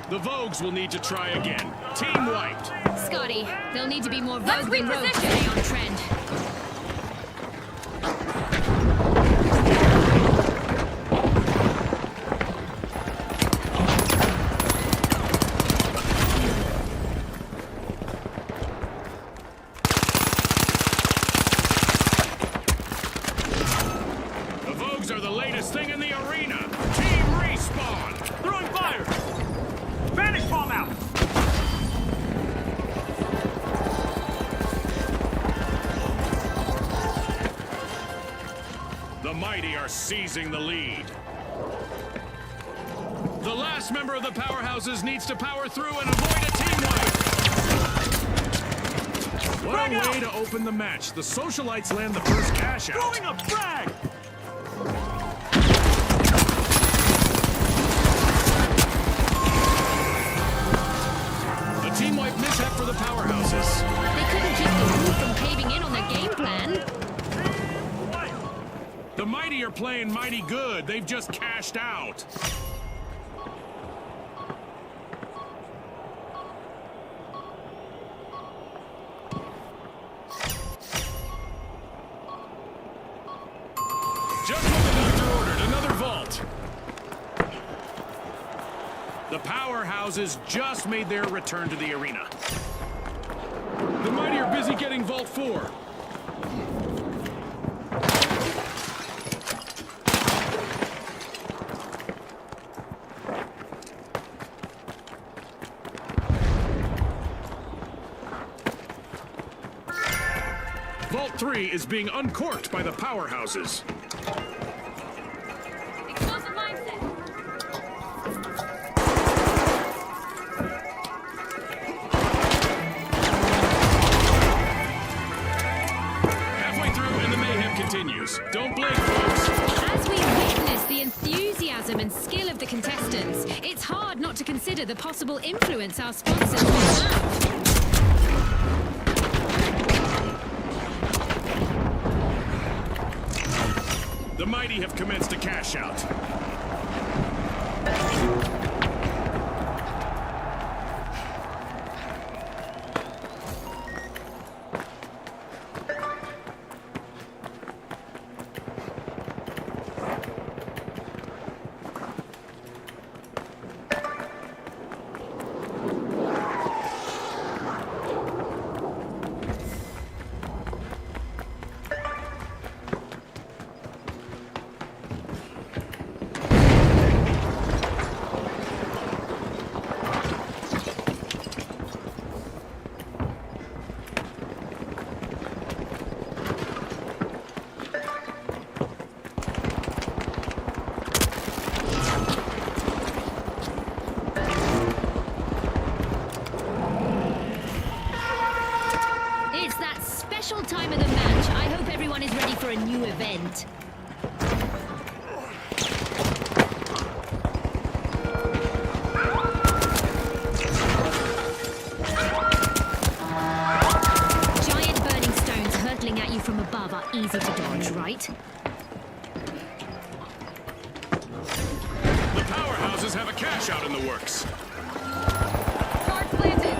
The Vogues will need to try again. Team wiped. Scotty, they'll need to be more Vogue than Rogue to stay on trend. The Vogues are the latest thing in the arena. Team respawn. Throwing fire. Vanish bomb out. The mighty are seizing the lead. The last member of the powerhouses needs to power through and avoid a team wipe. What a way to open the match. The socialites land the first cash out. Throwing a frag. A team wipe mishap for the powerhouses. They couldn't keep the Rogue from caving in on their game plan. The mighty are playing mighty good. They've just cashed out. Just what the doctor ordered, another vault. The powerhouses just made their return to the arena. The mighty are busy getting Vault 4. Vault 3 is being uncorked by the powerhouses. Explosive mindset. Halfway through and the mayhem continues. Don't blink, folks. As we witness the enthusiasm and skill of the contestants, it's hard not to consider the possible influence our sponsors will have. The mighty have commenced a cash out. It's that special time of the match. I hope everyone is ready for a new event. Giant burning stones hurtling at you from above are easy to dodge, right? The powerhouses have a cash out in the works. Charge planted.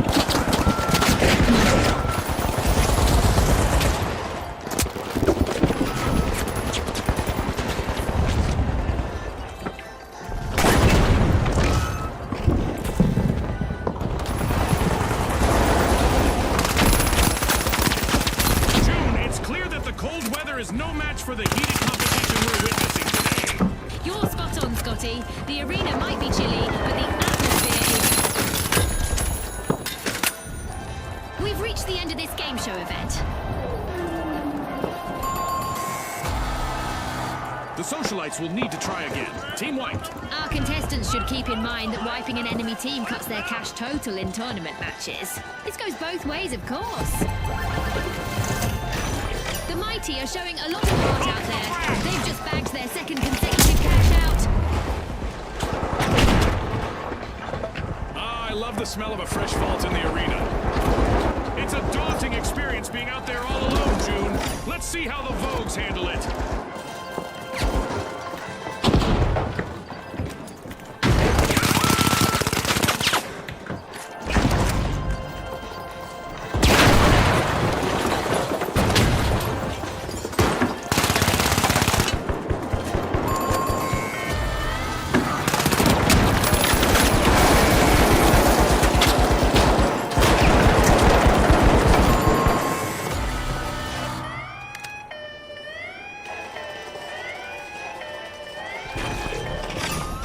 for the heated competition we're witnessing today. You're spot on, Scotty. The arena might be chilly, but the atmosphere is... We've reached the end of this game show event. The socialites will need to try again. Team wiped. Our contestants should keep in mind that wiping an enemy team cuts their cash total in tournament matches. This goes both ways, of course. The Mighty are showing a lot of heart out there. They've just bagged their second consecutive cash out. Ah, I love the smell of a fresh vault in the arena. It's a daunting experience being out there all alone, June. Let's see how the Vogues handle it.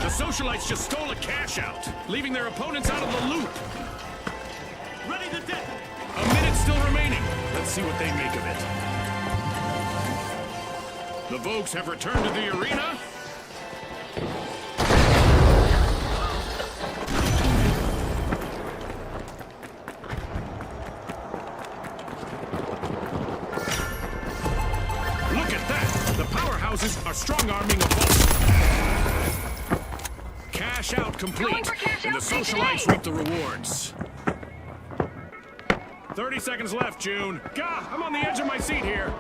The socialites just stole a cash out, leaving their opponents out of the loop. Ready to detonate. A minute still remaining. Let's see what they make of it. The Vogues have returned to the arena. Look at that! The powerhouses are strong-arming a Vogue. Cash out complete, and the socialites reap the rewards. 30 seconds left, June. Gah, I'm on the edge of my seat here.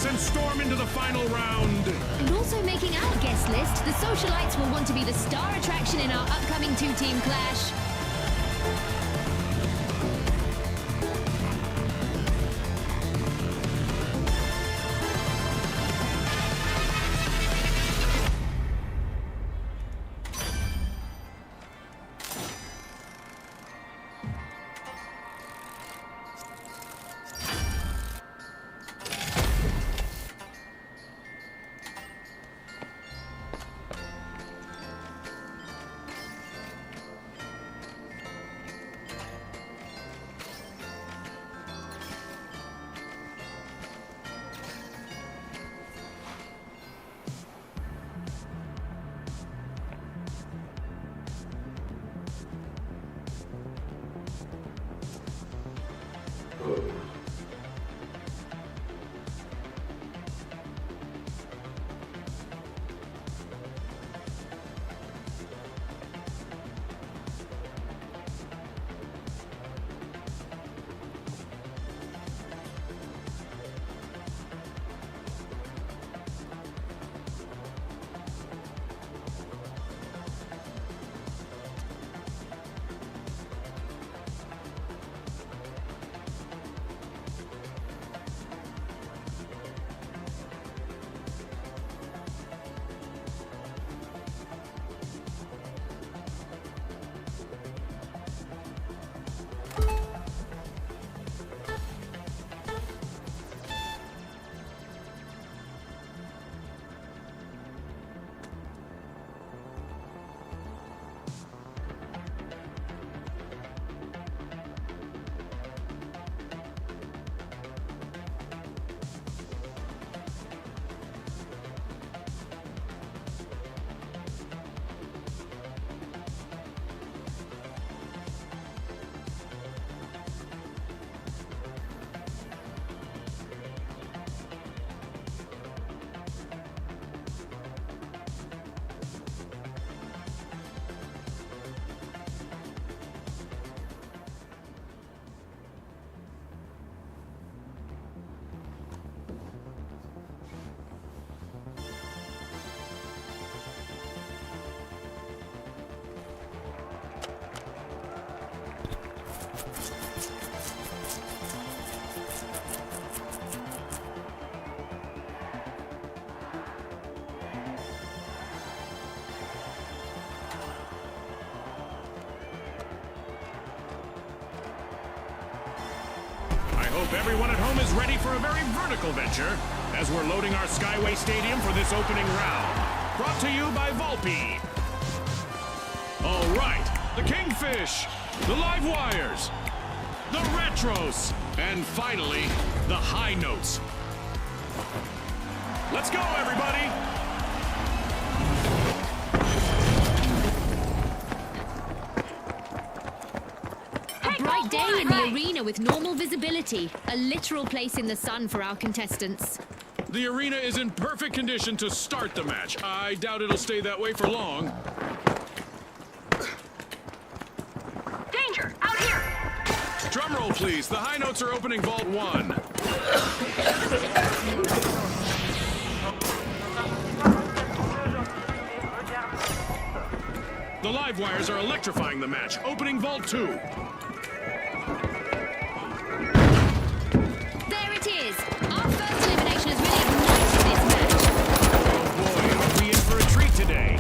And storm into the final round. And also making our guest list, the socialites will want to be the star attraction in our upcoming two-team clash. hope everyone at home is ready for a very vertical venture as we're loading our Skyway Stadium for this opening round. Brought to you by Volpe. All right, the Kingfish, the live wires, the retros, and finally, the high notes. Let's go, everybody! A bright day in the arena with normal visibility. A literal place in the sun for our contestants. The arena is in perfect condition to start the match. I doubt it'll stay that way for long. Danger! Out here! Drum roll, please. The high notes are opening Vault 1. The live wires are electrifying the match, opening Vault 2. There it is. Our first elimination has really ignited this match. Oh boy, are we in for a treat today.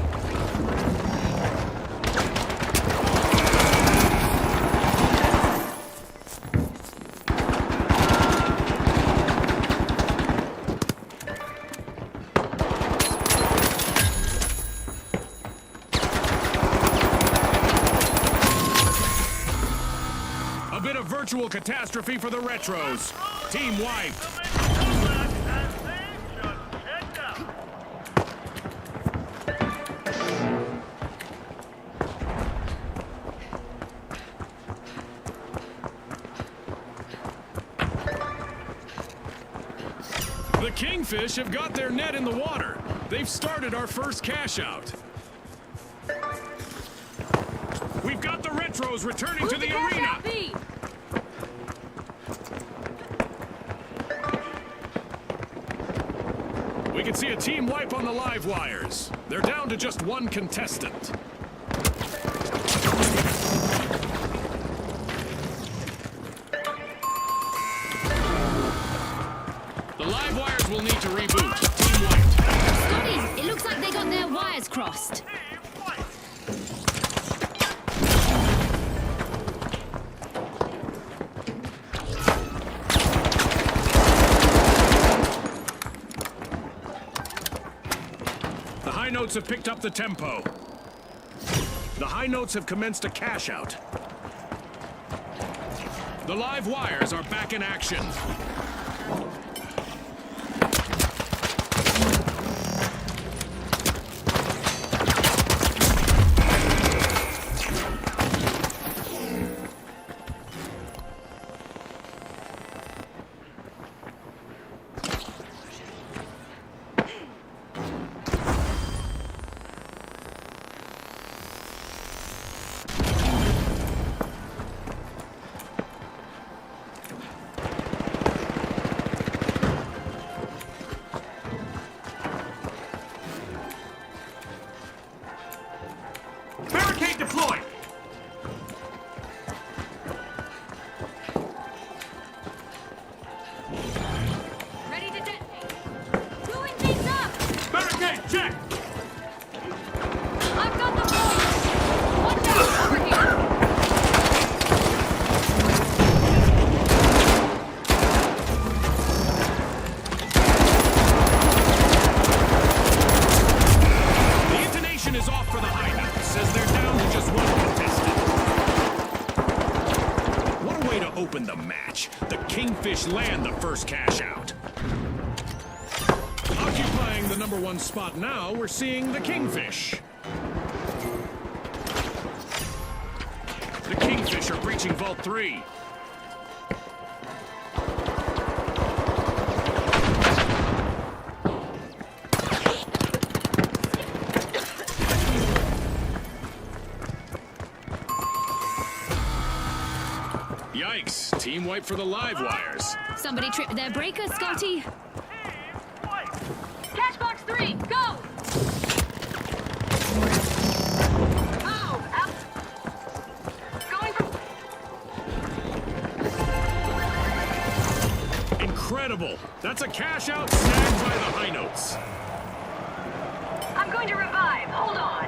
A bit of virtual catastrophe for the retros. Team wiped. The Kingfish have got their net in the water. They've started our first cash out. We've got the retros returning to the arena. We can see a team wipe on the live wires. They're down to just one contestant. The live wires will need to reboot. Team wiped. Scotty, it looks like they got their wires crossed. The high notes have picked up the tempo. The high notes have commenced a cash out. The live wires are back in action. Barricade deployed! Ready to detonate. Doing things up! Barricade check! I've got the point! Watch out over here! The intonation is off for the high notes, as they're down to just one contestant. What a way to open the match. The Kingfish land the first cash out. Occupying the #1 spot now, we're seeing the Kingfish. The Kingfish are breaching Vault 3. Yikes, team wipe for the live wires. Somebody tripped their breaker, Scotty. Cash box 3, go! Oh, out! Going for... Incredible! That's a cash out snagged by the high notes. I'm going to revive, hold on.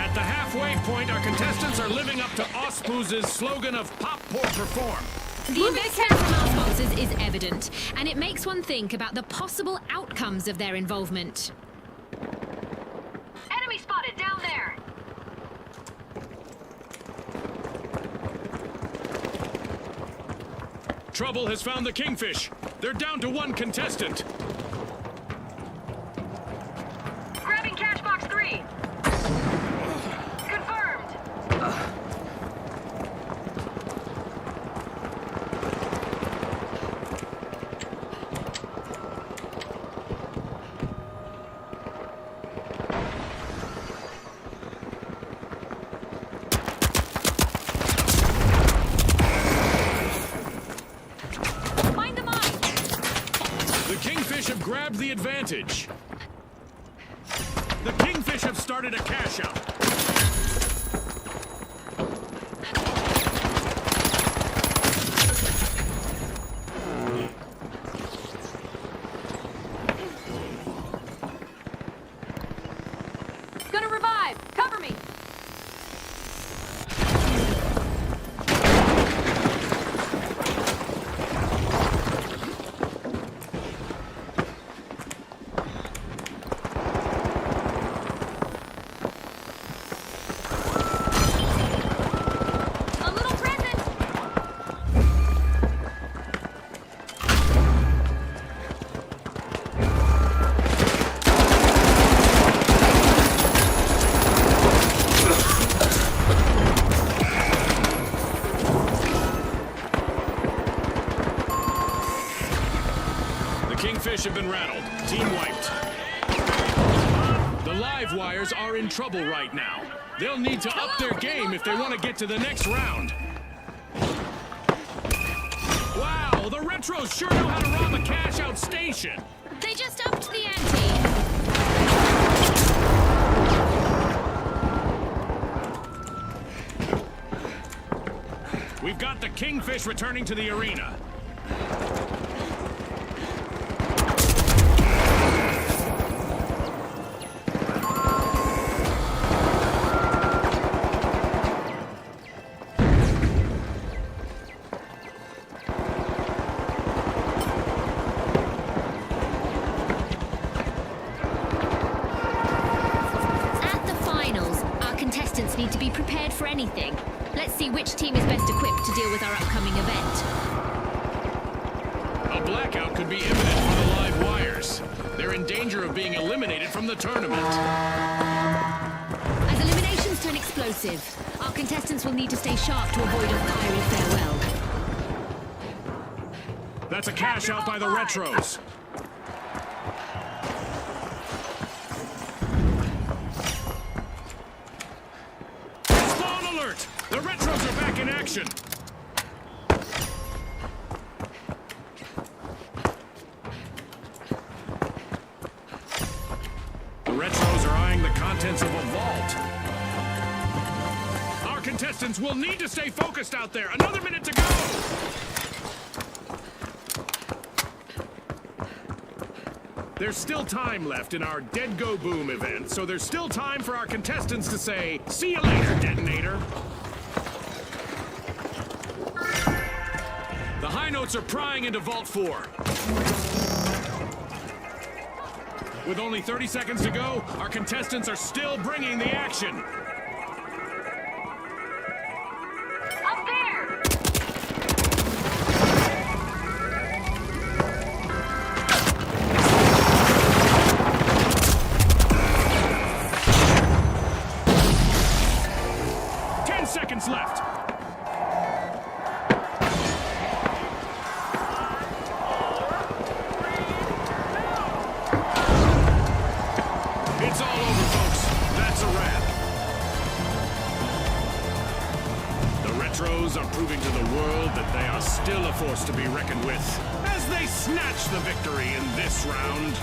At At the halfway point, our contestants are living up to Auspuz's slogan of Pop, Pour, Perform. The investment from our sponsors is evident, and it makes one think about the possible outcomes of their involvement. Enemy spotted down there. Trouble has found the Kingfish. They're down to one contestant. Grabbing cash box 3. Confirmed. Find the mine. The Kingfish have grabbed the advantage. The Kingfish have started a cash out. Gonna revive. Cover me. A little present. The Kingfish have been rattled. Team wiped. The live wires are in trouble right now. They'll need to up their game if they want to get to the next round. Wow, the Retros sure know how to rob a cash-out station. They just upped the ante. We've got the Kingfish returning to the arena. At the finals, our contestants need to be prepared for anything. Let's see which team is best equipped to deal with our upcoming event. A blackout could be imminent for the live wires. They're in danger of being eliminated from the tournament. As eliminations turn explosive, our contestants will need to stay sharp to avoid a fiery farewell. That's a cash out by the Retros. Spawn alert! The Retros are back in action. The Retros are eyeing the contents of a vault. Our contestants will need to stay focused out there. Another minute to go! There's still time left in our Dead Go Boom event, so there's still time for our contestants to say, "See you later, Detonator." The high notes are prying into Vault 4. With only 30 seconds to go, our contestants are still bringing the action. Up there. 10 seconds left. It's all over, folks. That's a wrap. The Retros are proving to the world that they are still a force to be reckoned with as they snatch the victory in this round.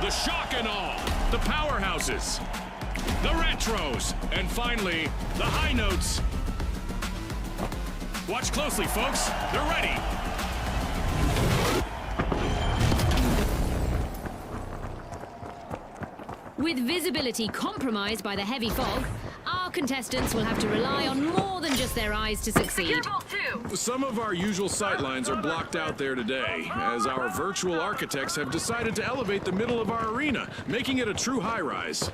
the shock and awe, the powerhouses, the retros, and finally, the high notes. Watch closely, folks. They're ready. With visibility compromised by the heavy fog, our contestants will have to rely on more than just their eyes to succeed. Some of our usual sightlines are blocked out there today, as our virtual architects have decided to elevate the middle of our arena, making it a true high-rise. And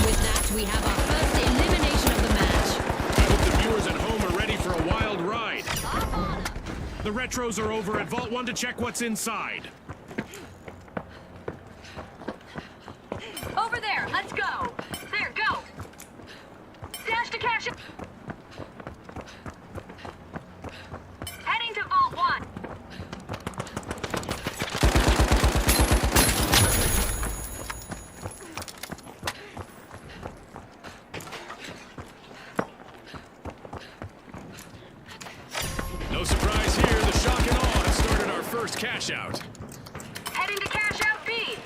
with that, we have our first elimination of the match. I hope the viewers at home are ready for a wild ride. The retros are over at Vault 1 to check what's inside. Over there, let's go. There, go. Dash to cash it. Heading to Vault 1. No surprise here, the shock and awe has started our first cash out. Heading to cash out B.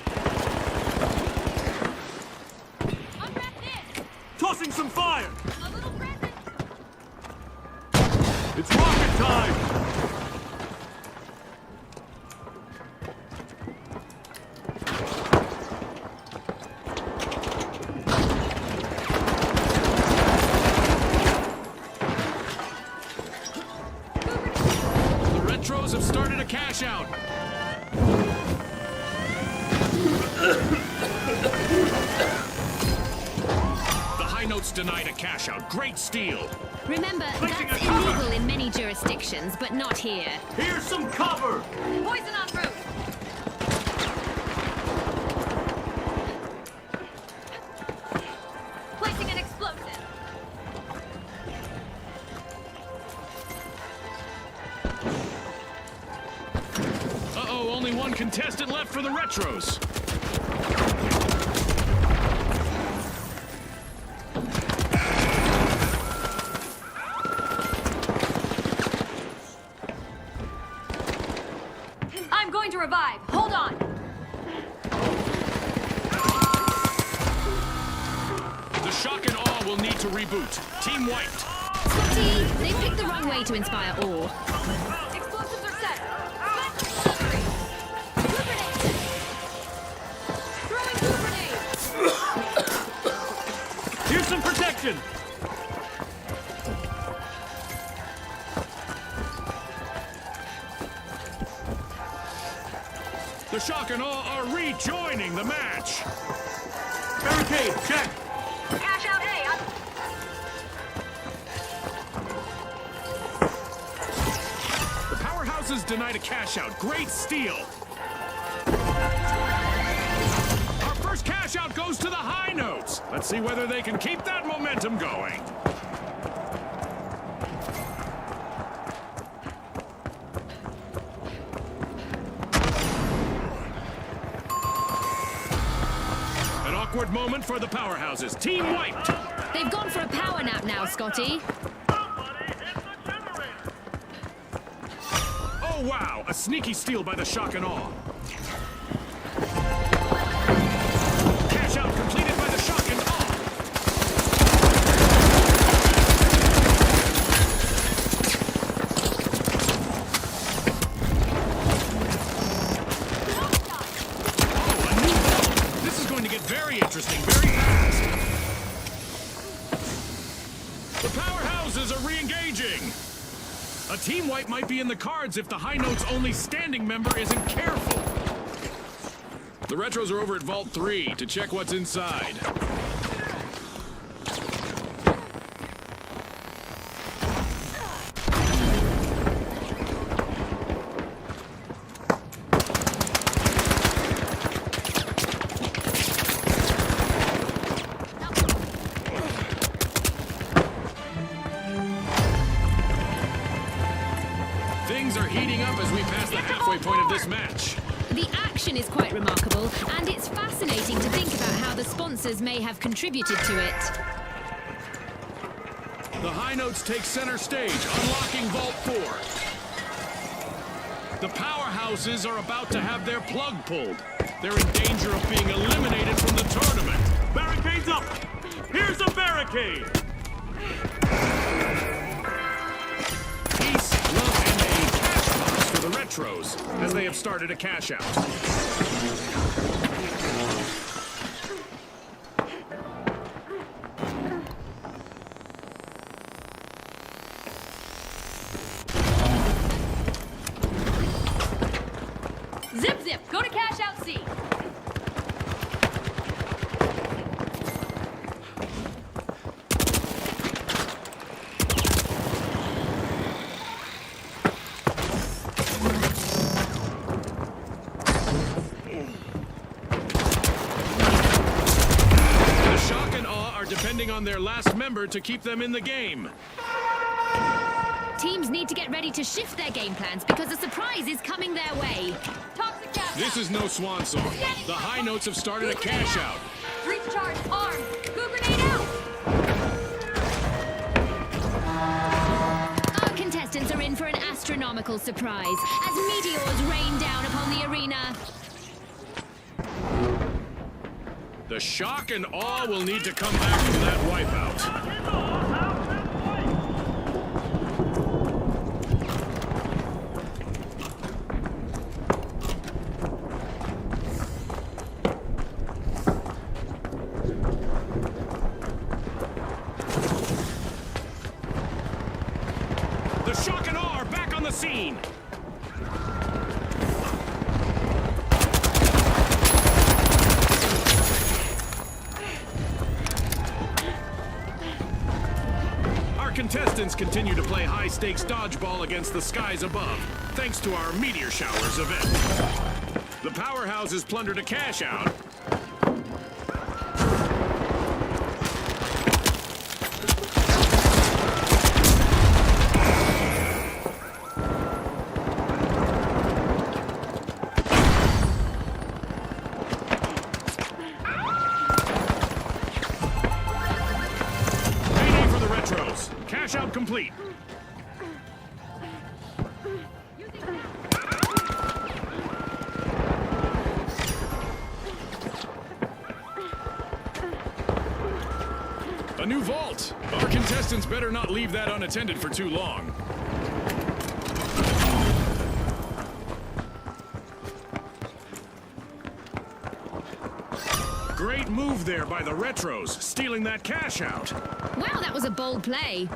Tossing some fire! A little present. It's rocket time! The retros have started a cash out. The high notes denied a cash out. Great steal. Remember, Placing that's a cover. illegal in many jurisdictions, but not here. Here's some cover! Poison en route. Placing an explosive. Uh-oh, only one contestant left for the retros. I'm going to revive. Hold on. The shock and awe will need to reboot. Team wiped. Scotty, they picked the wrong way to inspire awe. Explosives are set. Delivery. Blue grenade. Throwing blue grenade. Here's some protection! The shock and awe are rejoining the match. Barricade, check! Cash out A. The powerhouses denied a cash out. Great steal. Our first cash out goes to the high notes. Let's see whether they can keep that momentum going. An awkward moment for the powerhouses. Team wiped. They've gone for a power nap now, Scotty. Oh wow, a sneaky steal by the shock and awe. Cash out completed by the shock and awe. Oh, a new vault. This is going to get very interesting very fast. The powerhouses are re-engaging. A team wipe might be in the cards if the high note's only standing member isn't careful. The retros are over at Vault 3 to check what's inside. Things are heating up as we pass the halfway point of this match. The action is quite remarkable, and it's fascinating to think about how the sponsors may have contributed to it. The high notes take center stage, unlocking Vault 4. The powerhouses are about to have their plug pulled. They're in danger of being eliminated from the tournament. Barricades up! Here's a barricade! Peace, love, and a cash box for the retros, as they have started a cash out. Zip, go to cash out C. The shock and awe are depending on their last member to keep them in the game. Teams need to get ready to shift their game plans because a surprise is coming their way. Toxic gas. This is no swan song. The high notes have started a cash out. Breach charge armed. Goo grenade out. Our contestants are in for an astronomical surprise as meteors rain down upon the arena. The shock and awe will need to come back from that wipeout. The shock and awe are back on the scene. Our contestants continue to play high-stakes dodgeball against the skies above, thanks to our meteor showers event. The powerhouses plundered a cash out. Payday for the retros. Cash out complete. A new vault. Our contestants better not leave that unattended for too long. Great move there by the retros, stealing that cash out. Wow, that was a bold play.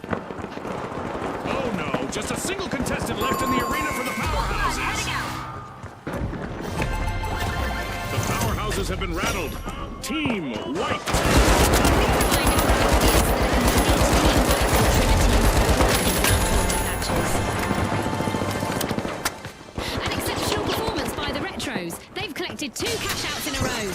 Oh no, just a single contestant left in the arena for the powerhouses. The powerhouses have been rattled. Team wiped. An exceptional performance by the retros. They've collected 2 cash outs in a row.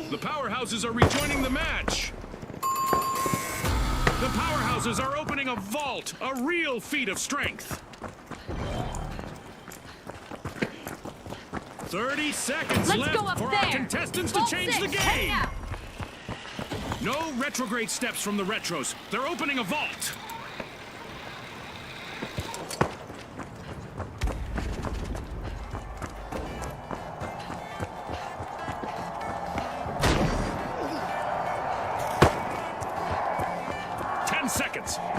The powerhouses are rejoining the match. The powerhouses are opening a vault, a real feat of strength. 30 seconds Let's left go up for there. our contestants to Vault change the 6, heading game. out. No retrograde steps from the retros. They're opening a vault. Seconds. Going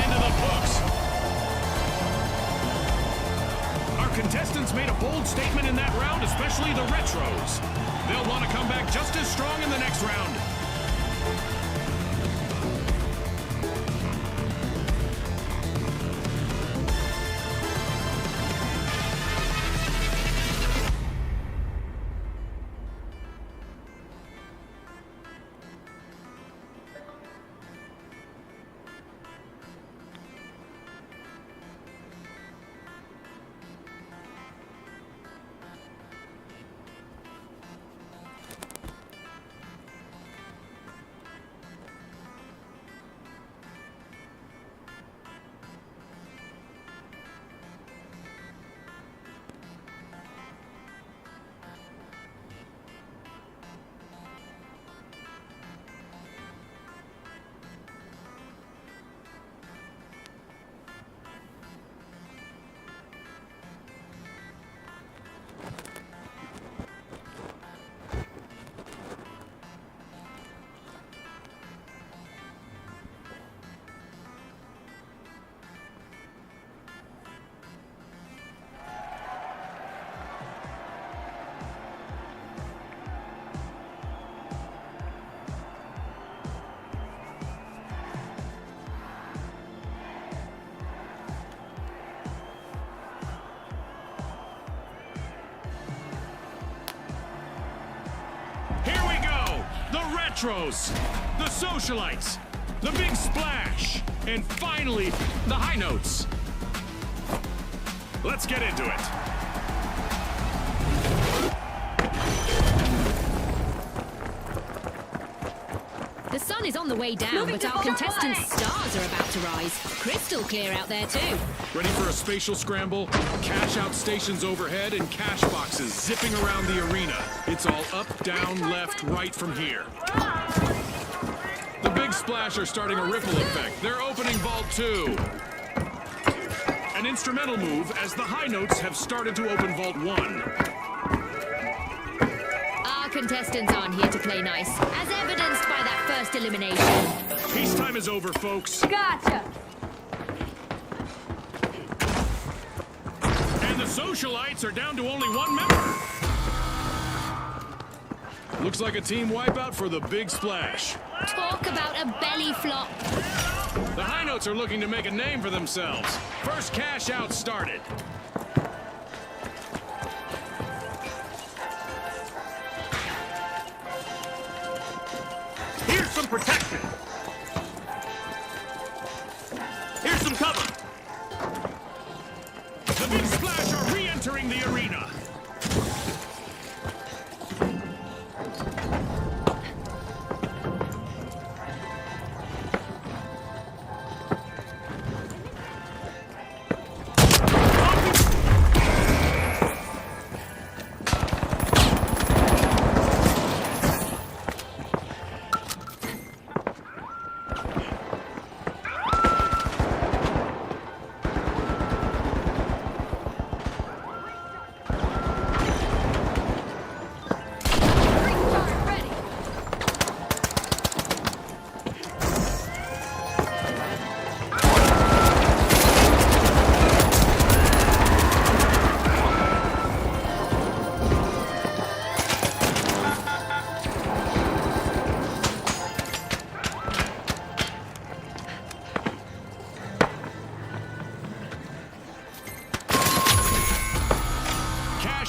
into the books. Our contestants made a bold statement in that round, especially the retros. They'll want to come back just as strong in the next round. retros, the socialites, the big splash, and finally, the high notes. Let's get into it. The sun is on the way down, but our contestants' stars are about to rise. Crystal clear out there too. Ready for a spatial scramble? Cash out stations overhead and cash boxes zipping around the arena. It's all up, down, left, right from here. The big splash are starting a ripple effect. They're opening Vault 2. An instrumental move as the high notes have started to open Vault 1. Our contestants aren't here to play nice, as evidenced by that first elimination. Peacetime is over, folks. Gotcha. And the socialites are down to only one member. Looks like a team wipeout for the big splash. Talk about a belly flop. The high notes are looking to make a name for themselves. First cash out started. Here's some protection. Here's some cover. The big splash are re-entering the arena.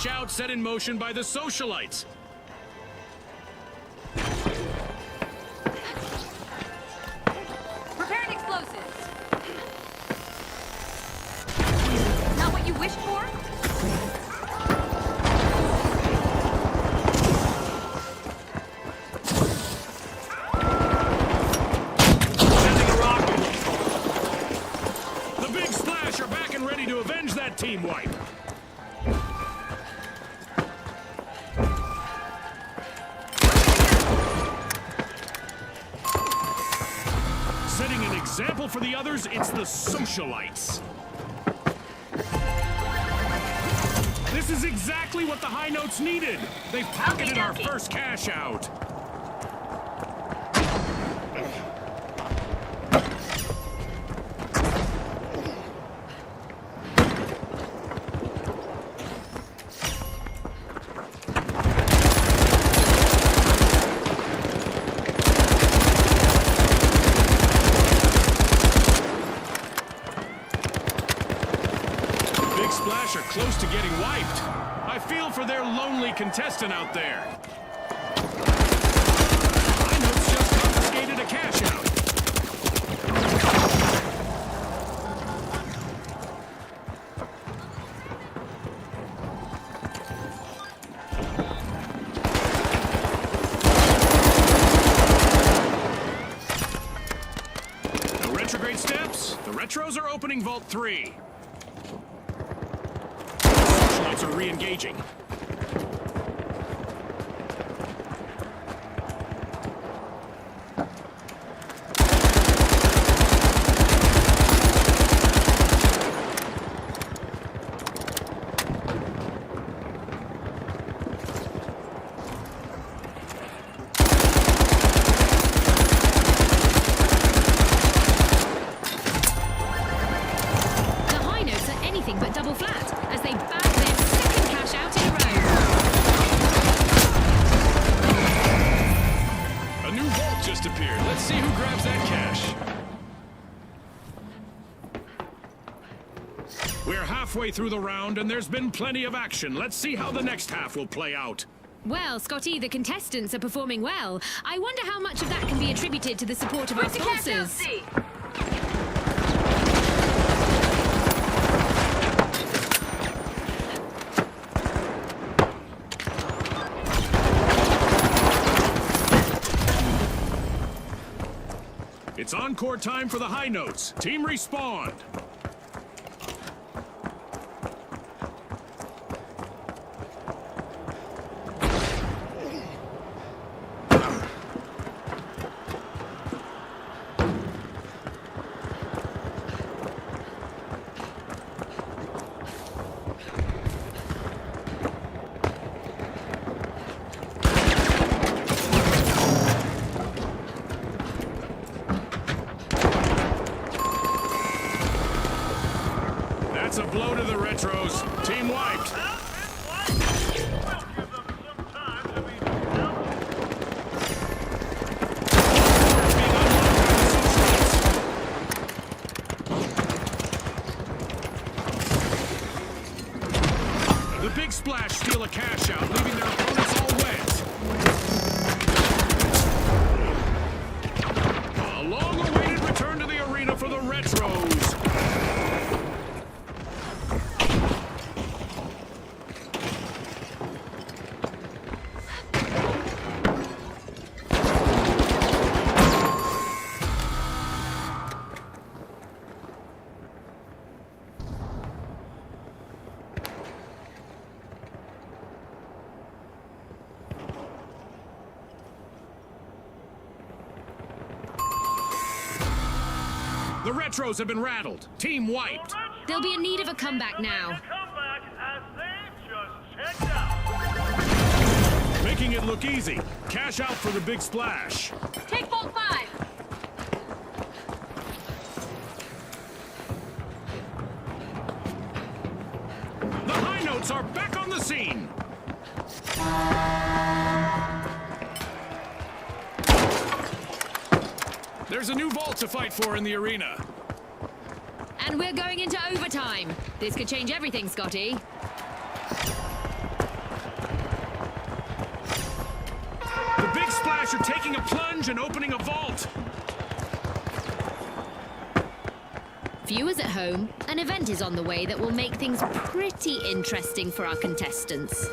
Out set in motion by the socialites. Preparing explosives. Not what you wished for? Sending a rocket. The big splash are back and ready to avenge that team wipe. Setting an example for the others, it's the socialites. This is exactly what the high notes needed. They've pocketed our first cash out. Splash are close to getting wiped. I feel for their lonely contestant out there. High notes just confiscated a cash out. No retrograde steps. The retros are opening Vault 3. Are re-engaging. The high notes are anything but double flat, as they bag their second cash out in a row. A new vault just appeared. Let's see who grabs that cash. We're halfway through the round, and there's been plenty of action. Let's see how the next half will play out. Well, Scotty, the contestants are performing well. I wonder how much of that can be attributed to the support of our To cash out sponsors. C. It's encore time for the high notes. Team respawned. That's a blow to the retros. Team wiped. The big splash steal a cash out, leaving their opponents all wet. A long-awaited return to the arena for the retros. The retros have been rattled. Team wiped. They'll be in need of a comeback now. Making it look easy. Cash out for the big splash. Take Vault 5. The high notes are back on the scene. There's a new vault to fight for in the arena. And we're going into overtime. This could change everything, Scotty. The big splash are taking a plunge and opening a vault. Viewers at home, an event is on the way that will make things pretty interesting for our contestants.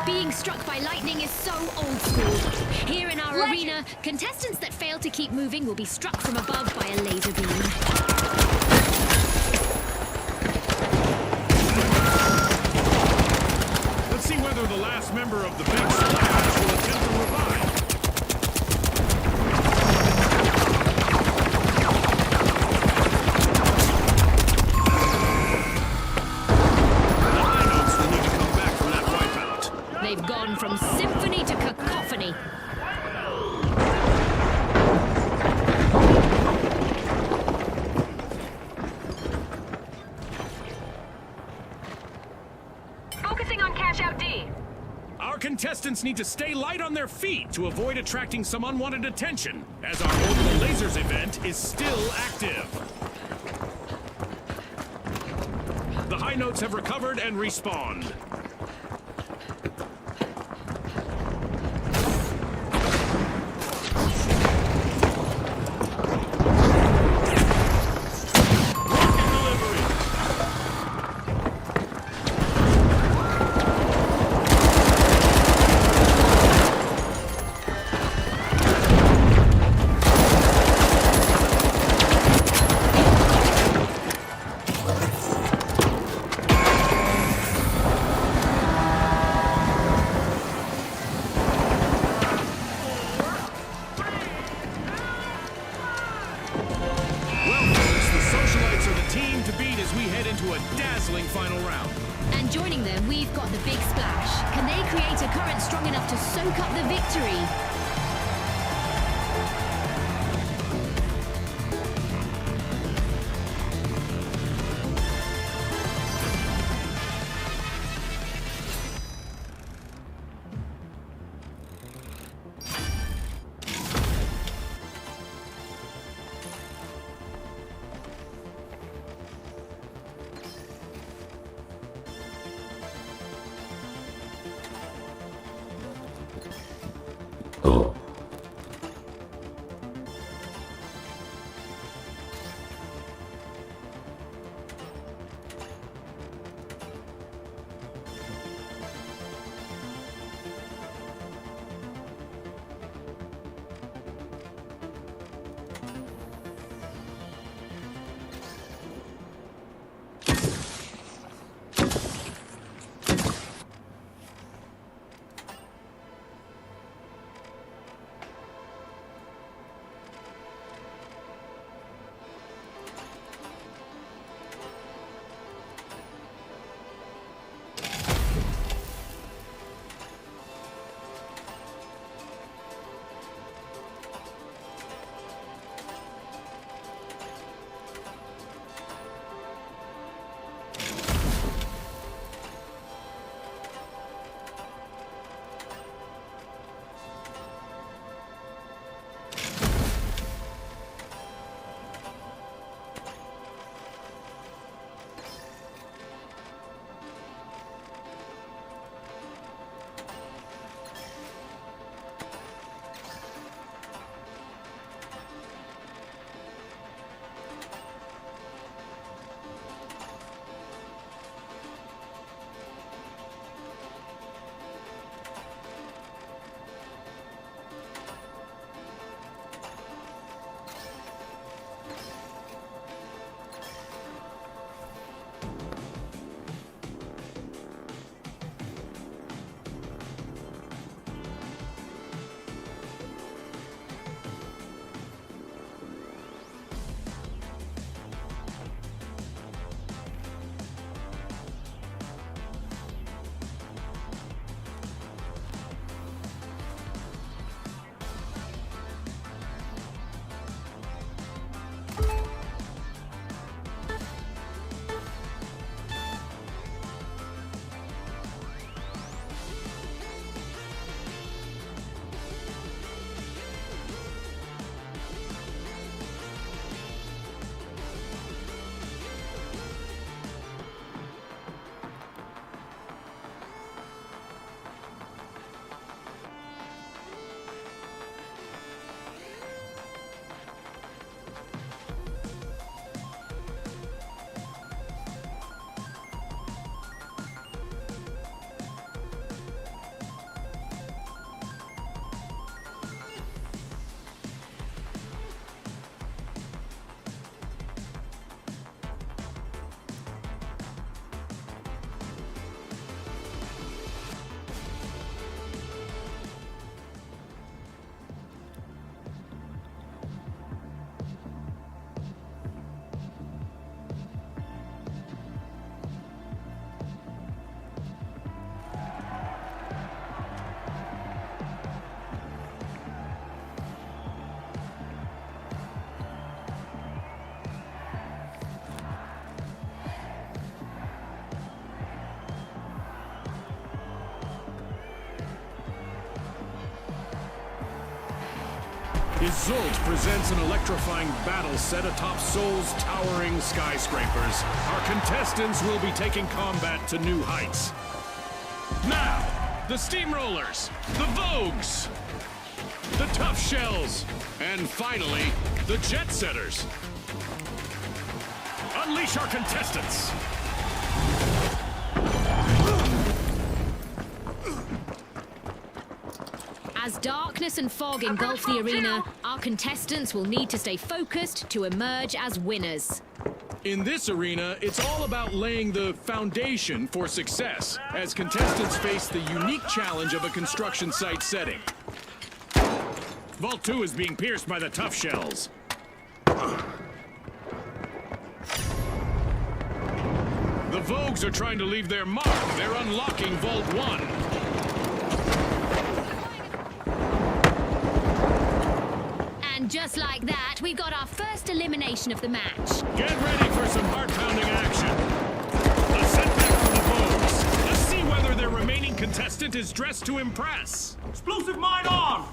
Being struck by lightning is so old school. Here in our arena, contestants that fail to keep moving will be struck from above by a laser beam. Let's see whether the last member of the big splash will attempt to revive. The high notes will need to come back from that wipeout. They've gone from symphony to cacophony. Focusing on cash out D. Our contestants need to stay light on their feet to avoid attracting some unwanted attention, as our Orbital Lasers event is still active. The high notes have recovered and respawned. Rocket delivery. Well, folks, the socialites are the team to beat as we head into a dazzling final round. And joining them, we've got the big splash. Can they create a current strong enough to soak up the victory? Isolt presents an electrifying battle set atop Seoul's towering skyscrapers. Our contestants will be taking combat to new heights. Now, the Steamrollers, the Vogues, the Tough Shells, and finally, the Jet Setters. Unleash our contestants! As darkness and fog engulf the arena, our contestants will need to stay focused to emerge as winners. In this arena, it's all about laying the foundation for success, as contestants face the unique challenge of a construction site setting. Vault 2 is being pierced by the Tough Shells. The Vogues are trying to leave their mark. They're unlocking Vault 1. And just like that, we've got our first elimination of the match. Get ready for some heart-pounding action. A setback for the Vogues. Let's see whether their remaining contestant is dressed to impress. Explosive mine on!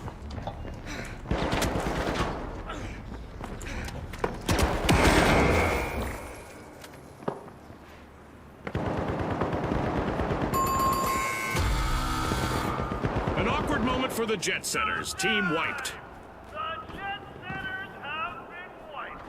An awkward moment for the Jet Setters. Team wiped. The Jet Setters have been wiped.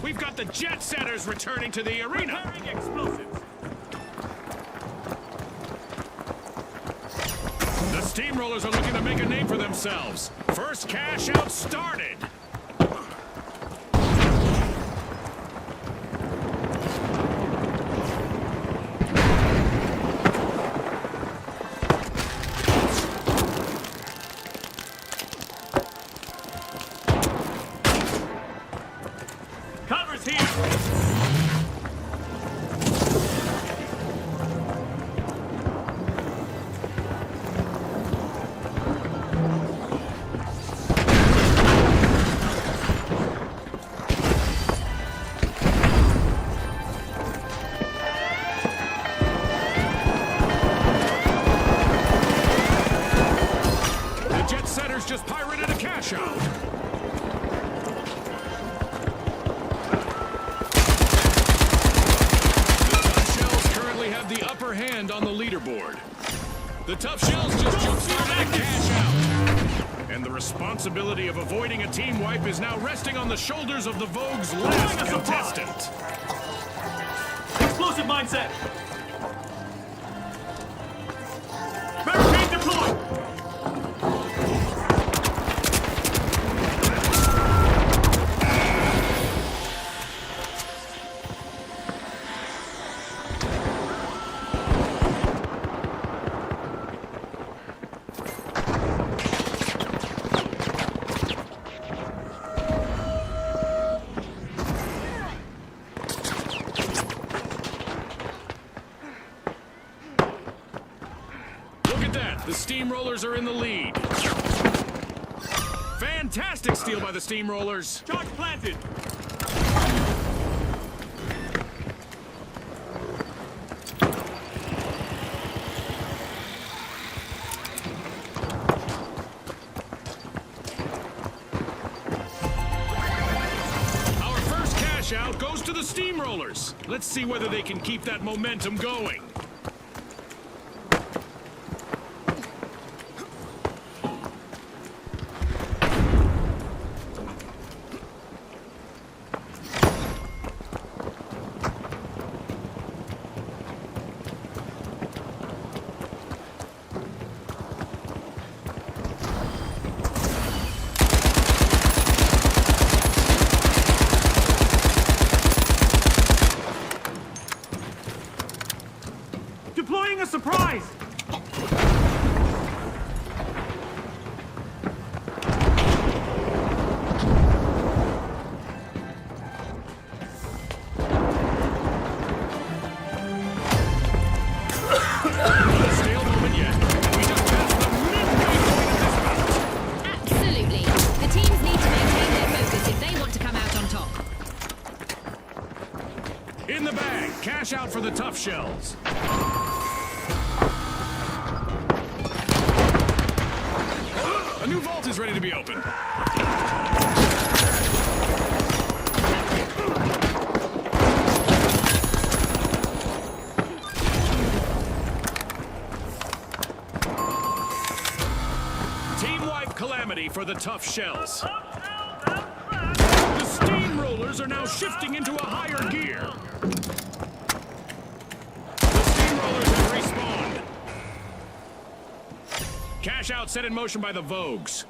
We've got the Jet Setters returning to the arena. Preparing explosives. The Steamrollers are looking to make a name for themselves. First cash out started. Cover's here. The Jet Setters just pirated a cash out. The Tough Shells currently have the upper hand on the leaderboard. The Tough Shells just jump-started a cash out. And the responsibility of avoiding a team wipe is now resting on the shoulders of the Vogue's last contestant. Explosive mindset. Barricade deployed. Look at that, the Steamrollers are in the lead. Fantastic steal by the Steamrollers. Charge planted. Our first cash out goes to the Steamrollers. Let's see whether they can keep that momentum going. Deploying a surprise. Not a stale moment yet. We just passed the midway point of shells. A new vault is ready to be opened. Team wipe calamity for the tough shells. The steamrollers are now shifting into a higher gear. The steamrollers have respawned. Cash out set in motion by the Vogues.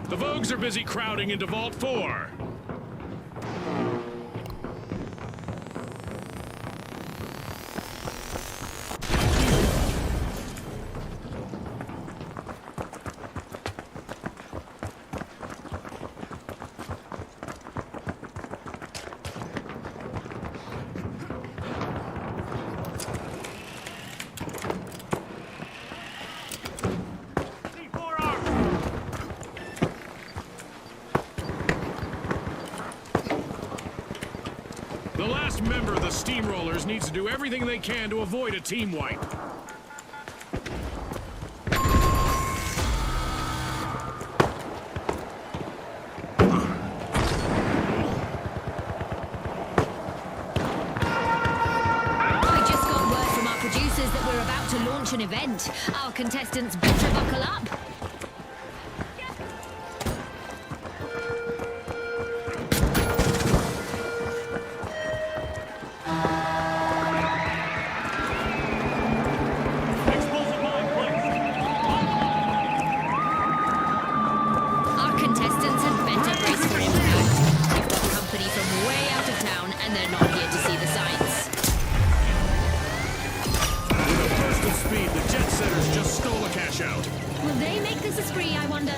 The Vogues are busy crowding into Vault 4. The last member of the Steamrollers needs to do everything they can to avoid a team wipe. I just got word from our producers that we're about to launch an event. Our contestants better buckle up. Explosive mine placed. Our contestants had better brace for impact. They've got company from way out of town, and they're not here to see the sights. With a burst of speed, the jet setters just stole a cash out. Will they make this a spree, I wonder?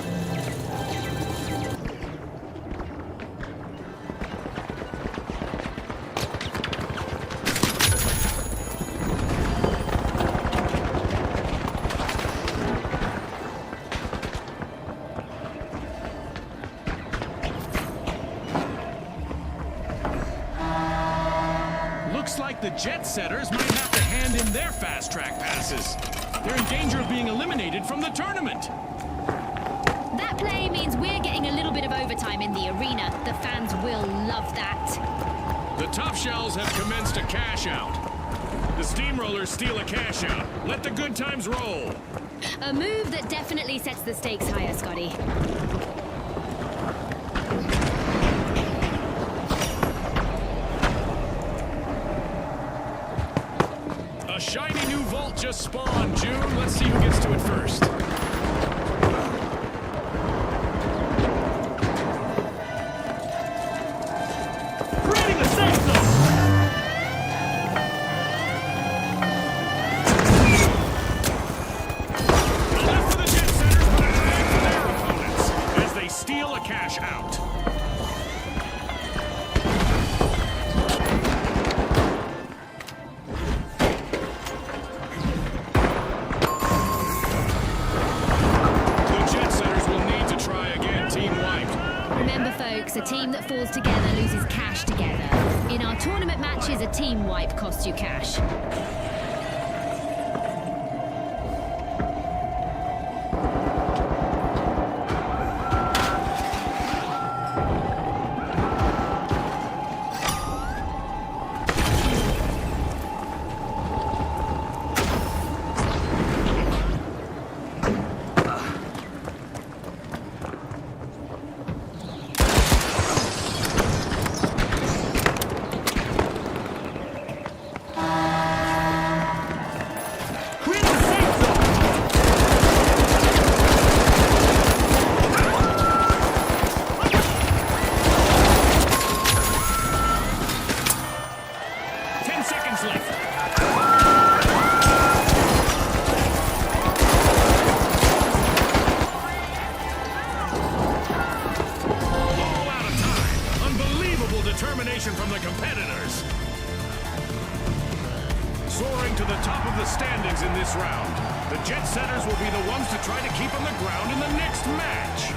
Looks like the jet setters might have to hand in their fast track passes. They're in danger of being eliminated from the tournament. That play means we're getting a little bit of overtime in the arena. The fans will love that. The top shells have commenced a cash out. The steamrollers steal a cash out. Let the good times roll. A move that definitely sets the stakes higher, Scotty. A shiny new vault just spawned, June. Let's see who gets to it first. Creating a safe zone. Left for the jet setters, but a drag for their opponents as they steal a cash out. The jet setters will need to try again, team wiped. Remember, folks, a team that falls together loses cash together. In our tournament matches, a team wipe costs you cash. Creating a safe zone. Ten seconds left. All out of time. Unbelievable determination from the competitors. Soaring to the top of the standings in this round, the jet setters will be the ones to try to keep on the ground in the next match.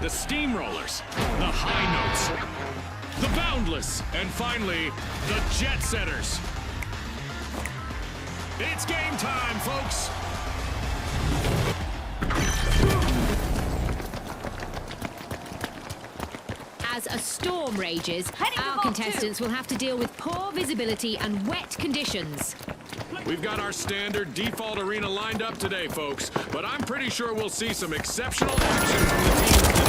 the steamrollers, the high notes, the boundless, and finally, the jet setters. It's game time, folks. As a storm rages, Heading to our Vault contestants will have to deal with poor visibility and wet conditions. We've got our standard default arena lined up today, folks, but I'm pretty sure we'll see some exceptional action from the teams today.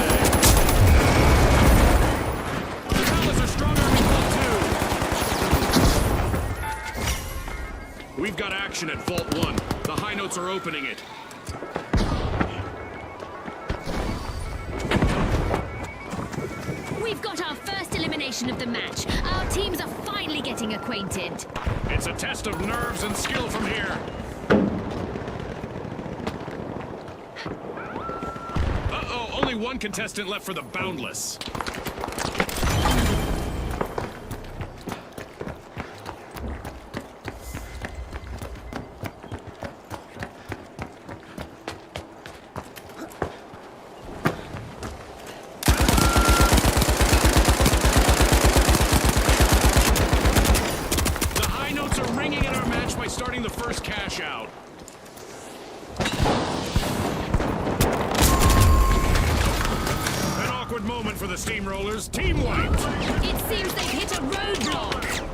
The Palace are stronger in Vault 2. We've got action at Vault 1. The high notes are opening it. We've got our first elimination of the match. Our teams are finally getting acquainted. It's a test of nerves and skill from here. Uh-oh, only one contestant left for the boundless. Starting the first cash out. An awkward moment for the steamrollers. Team wiped. It seems they've hit a roadblock.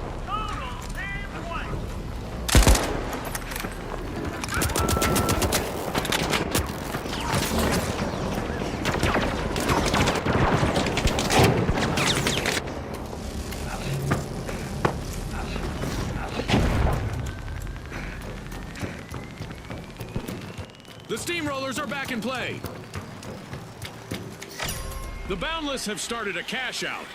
The steamrollers are back in play. The boundless have started a cash out.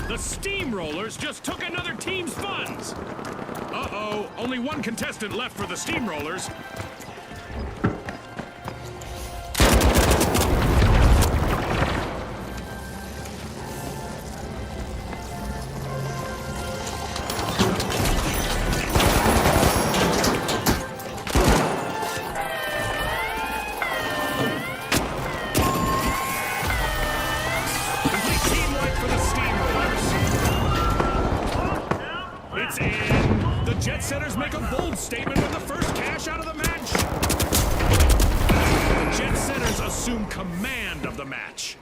The steamrollers just took another team's funds. Uh-oh, only one contestant left for the steamrollers. It's in. The jet setters make a bold statement with the first cash out of the match. The jet setters assume command of the match.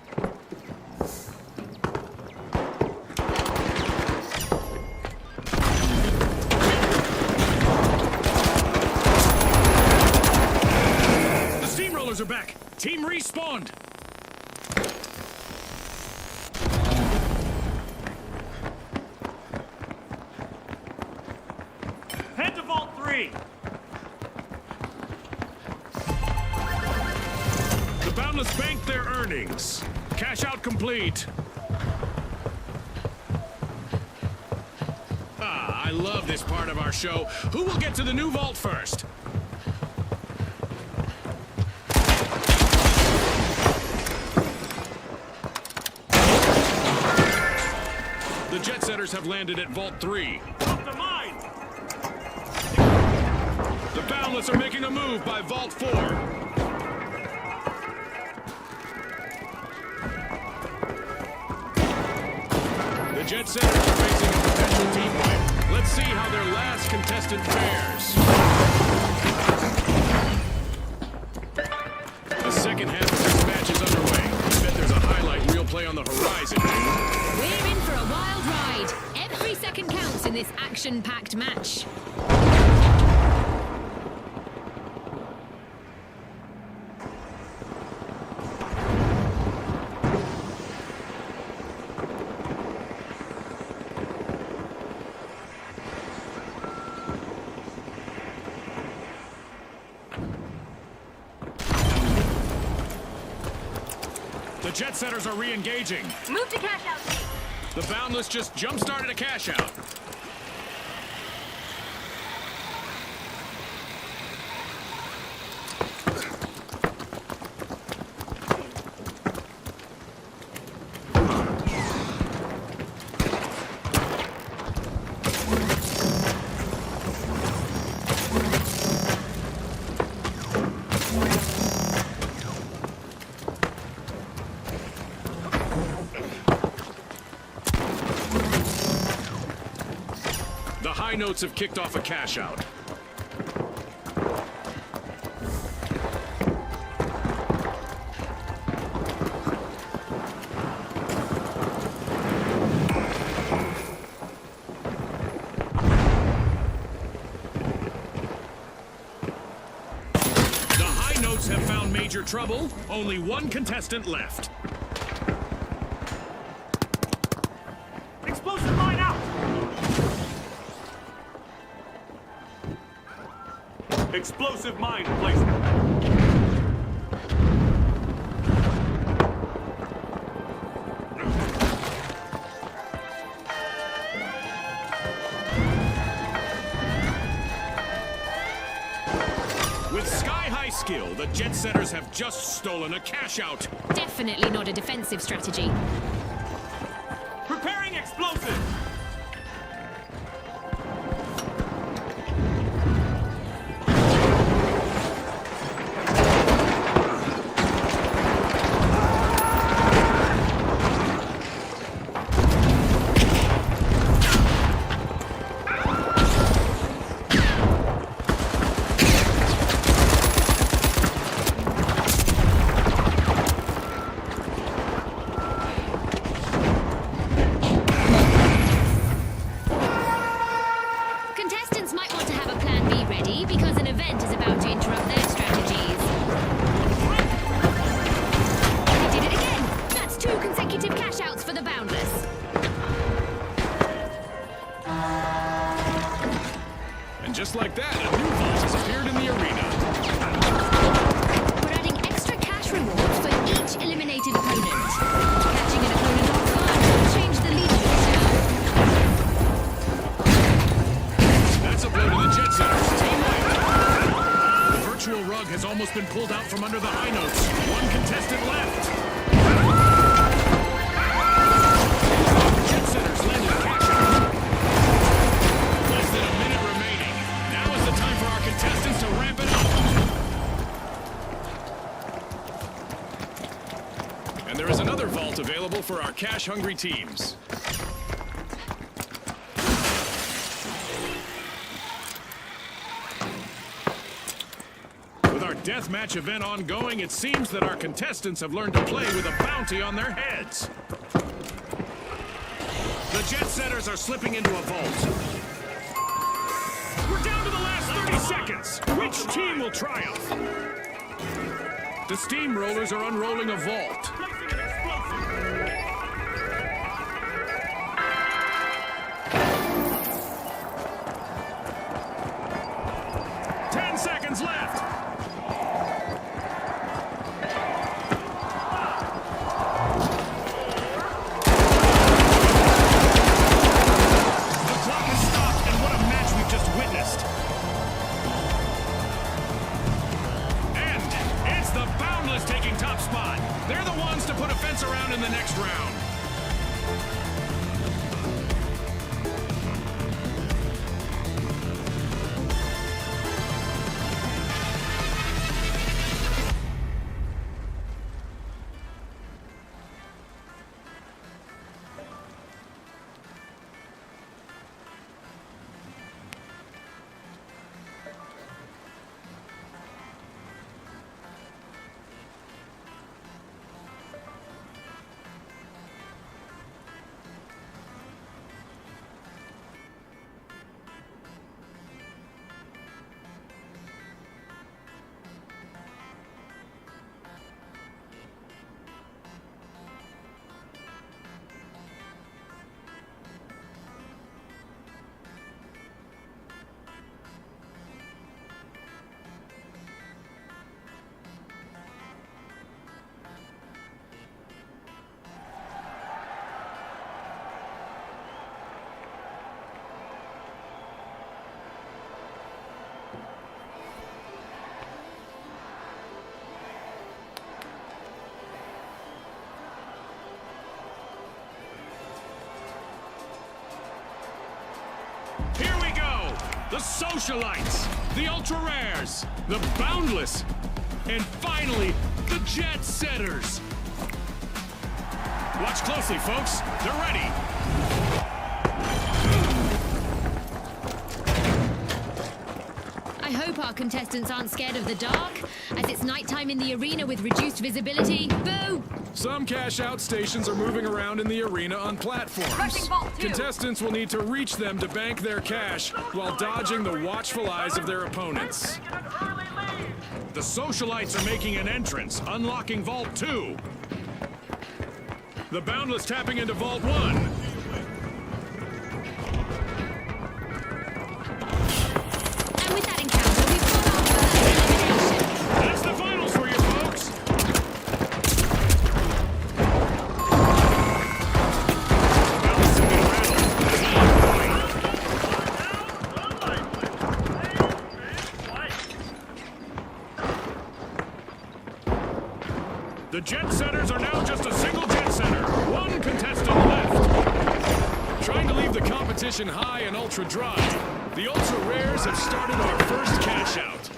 The steamrollers are back. Team respawned. Head to Vault 3. The boundless banked their earnings. Cash out complete. Ah, I love this part of our show. Who will get to the new vault first? The jet setters have landed at Vault 3. Up to mine. The boundless are making a move by Vault 4. The jet setters are facing a potential team wipe. Let's see how their last contestant fares. The second half of this match is underway. I bet there's a highlight reel play on the horizon. We're in for a wild ride. Every second counts in in this action-packed match. The jet setters are re-engaging. Move to cash out. The Boundless just jump-started a cash out. High notes have kicked off a cash out. The high notes have found major trouble. Only one contestant left. Explosive mine out! Explosive mine placement. With sky-high skill, the jet setters have just stolen a cash out. Definitely not a defensive strategy. Preparing explosive! Contestants might want to have a plan B ready because an event is about to interrupt their strategies. They did it again! That's 2 consecutive cash outs for the Boundless. And just like that, a new vault has appeared in the arena. We're adding extra cash rewards for each eliminated opponent. Catching an opponent off guard will change the leaderboard now. That's a blow to the jet setters. Team wipe. The virtual rug has almost been pulled out from under the high notes. One contestant left. The jet setters landed a cash out. Less than a minute remaining. Now is the time for our contestants to ramp it up. And there is another vault available for our cash-hungry teams. With our deathmatch event ongoing, it seems that our contestants have learned to play with a bounty on their heads. The jet setters are slipping into a vault. We're down to the last 30 seconds. Which team will triumph? The steamrollers are unrolling a vault. Placing an explosive. 10 seconds left. The clock has stopped, and what a match we've just witnessed. And it's the Boundless taking top spot. They're the ones Here we go! The Socialites, the Ultra Rares, the Boundless, and finally, the Jet Setters. Watch closely, folks. They're ready. I hope our contestants aren't scared of the dark, as it's nighttime in the arena with reduced visibility. Boo! Some cash-out stations are moving around in the arena on platforms. Rushing vault two. Contestants will need to reach them to bank their cash while dodging the watchful eyes of their opponents. The Socialites are making an entrance, unlocking Vault 2. The Boundless tapping into Vault 1. And with that encounter, we've got our first elimination. That's the finals for you, folks. Boundless have been rattled. The Jet Setters are now just a single Jet Setter. One contestant left. Trying to leave the competition high and ultra dry, the Ultra Rares have started our first cash out.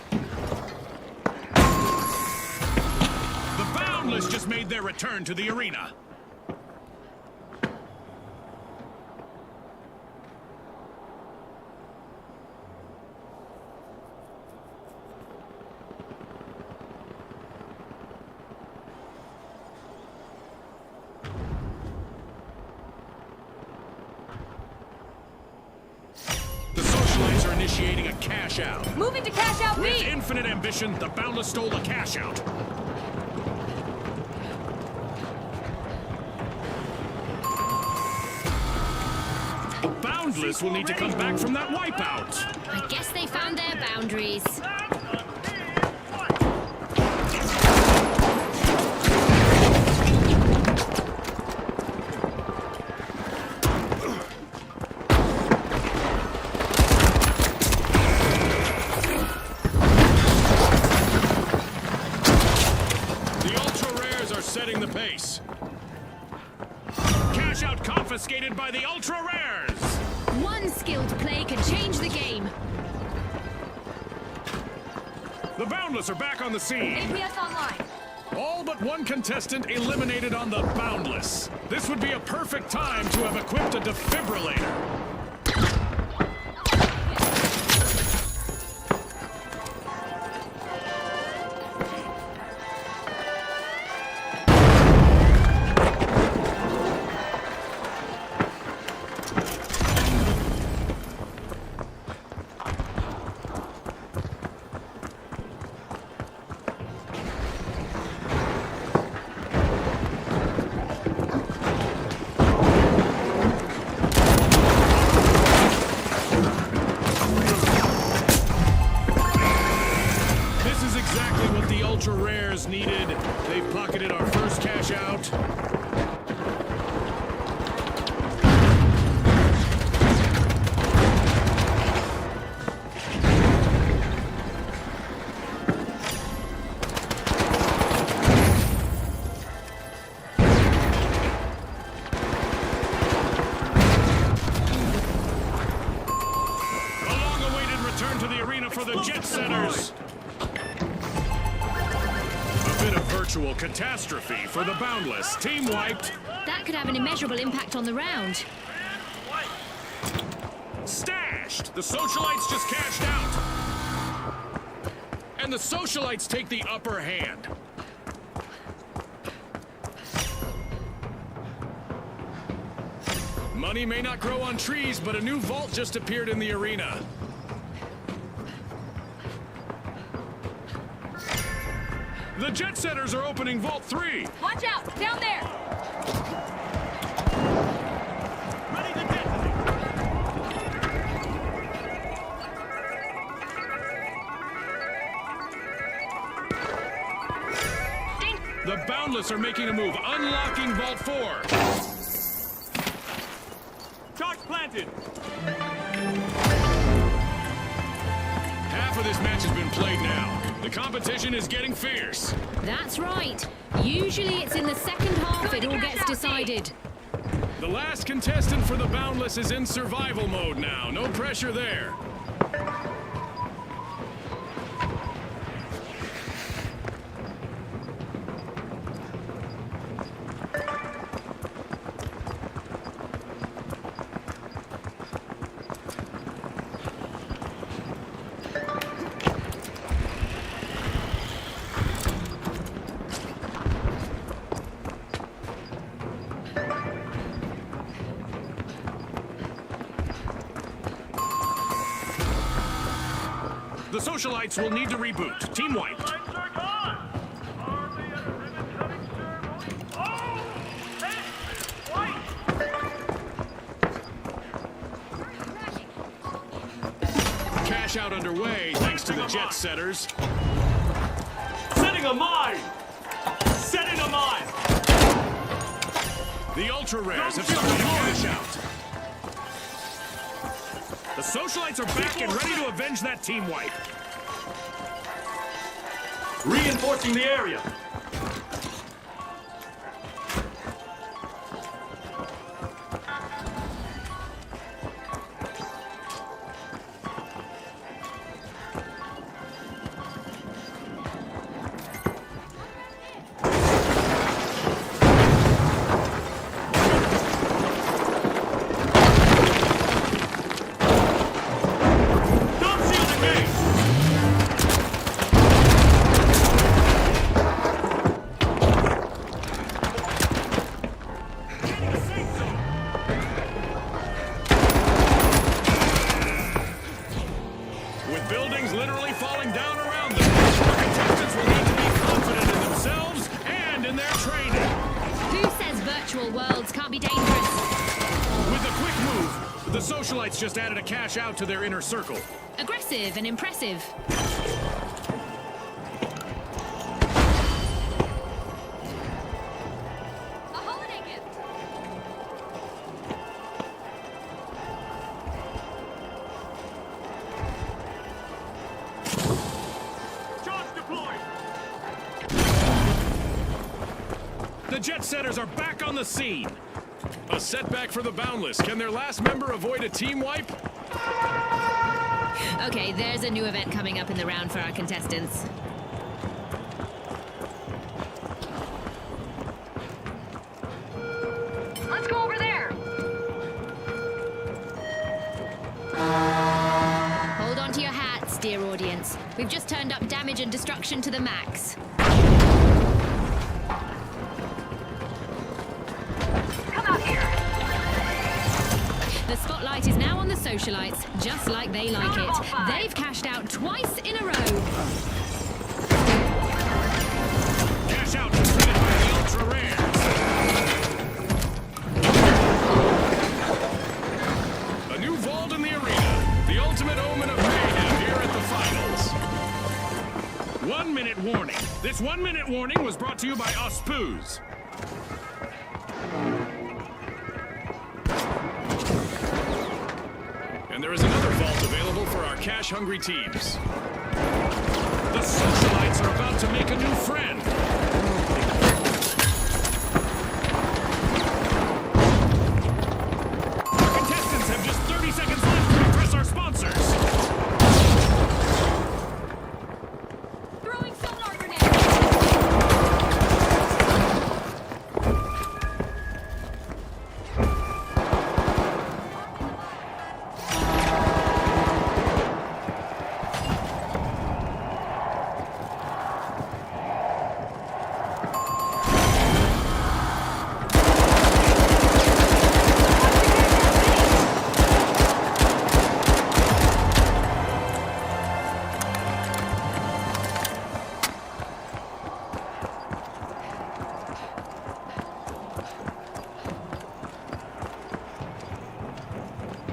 The Boundless just made their return to the arena. Initiating a cash out. Moving to cash out With B. infinite ambition, the Boundless stole a cash out. Boundless will need to come back from that wipeout. I guess they found their boundaries. Setting the pace. Cash out confiscated by the Ultra Rares. One skilled play could change the game. The Boundless are back on the scene. APS online. All but one contestant eliminated on the Boundless. This would be a perfect time to have equipped a defibrillator. Ultra Rares needed. They've pocketed our first cash out. A long-awaited return to the arena for the Jet Setters. Virtual catastrophe for the Boundless. Team wiped. That could have an immeasurable impact on the round. Stashed! The Socialites just cashed out. And the Socialites take the upper hand. Money may not grow on trees, but a new vault just appeared in the arena. The Jet Setters are opening Vault 3. Watch out! Down there! Ready to detonate. The Boundless are making a move, unlocking Vault 4. Charge planted. Half of this match has been played now. The competition is getting fierce. That's right. Usually it's in the second half it all gets decided. The last contestant for the Boundless is in survival mode now. No pressure there. The socialites will need to reboot. Team wiped. Lights are gone. Are we at a ribbon-cutting ceremony? Oh, this is white. Cash out underway thanks to the jet setters. Setting a mine. Setting a mine. The ultra rares have started to cash out. The socialites are back and ready to avenge that team wipe. Reinforcing the area. With buildings literally falling down around them, our contestants will need to be confident in themselves and in their training. Who says virtual worlds can't be dangerous? With a quick move, the socialites just added a cash out to their inner circle. Aggressive and impressive. A holiday gift. Charge deployed. The jet setters are back on the scene. A setback for the Boundless. Can their last member avoid a team wipe? Okay, there's a new event coming up in the round for our contestants. Let's go over there. Hold on to your hats, dear audience. We've just turned up damage and destruction to the max. Come out here. The spotlight is now on the socialites, just like they like it. They've cashed out twice in a row. Cash out completed by the ultra rares. A new vault in the arena. The ultimate omen of mayhem here at the finals. 1 minute warning. This 1 minute warning was brought to you by ASUS. And there is another vault available for our cash-hungry teams. The socialites are about to make a new friend. Our contestants have just 30 seconds left to impress our sponsors. Throwing sonar grenade.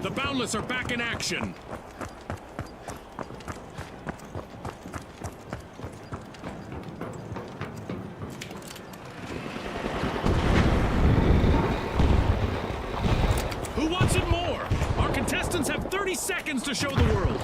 The Boundless are back in action. Who wants it more? Our contestants have 30 seconds to show the world.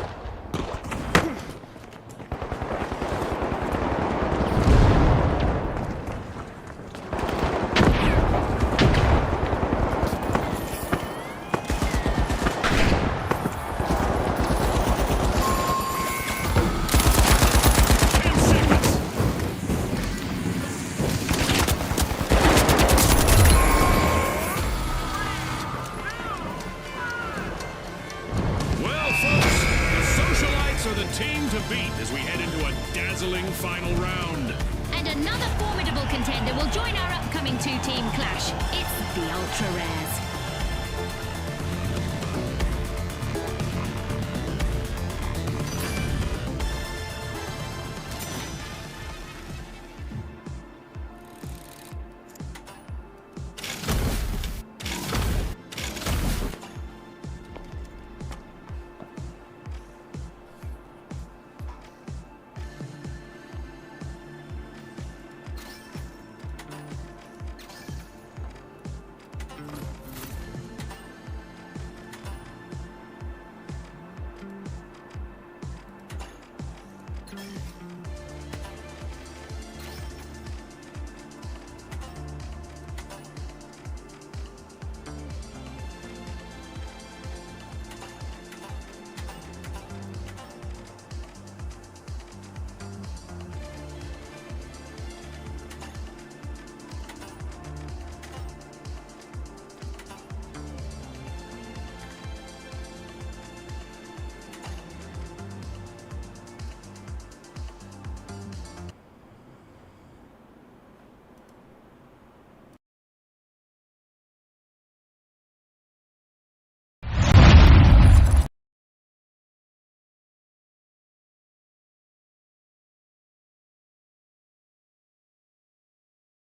team to beat as we head into a dazzling final round. And another formidable contender will join our upcoming two-team clash. It's the Ultra Rares.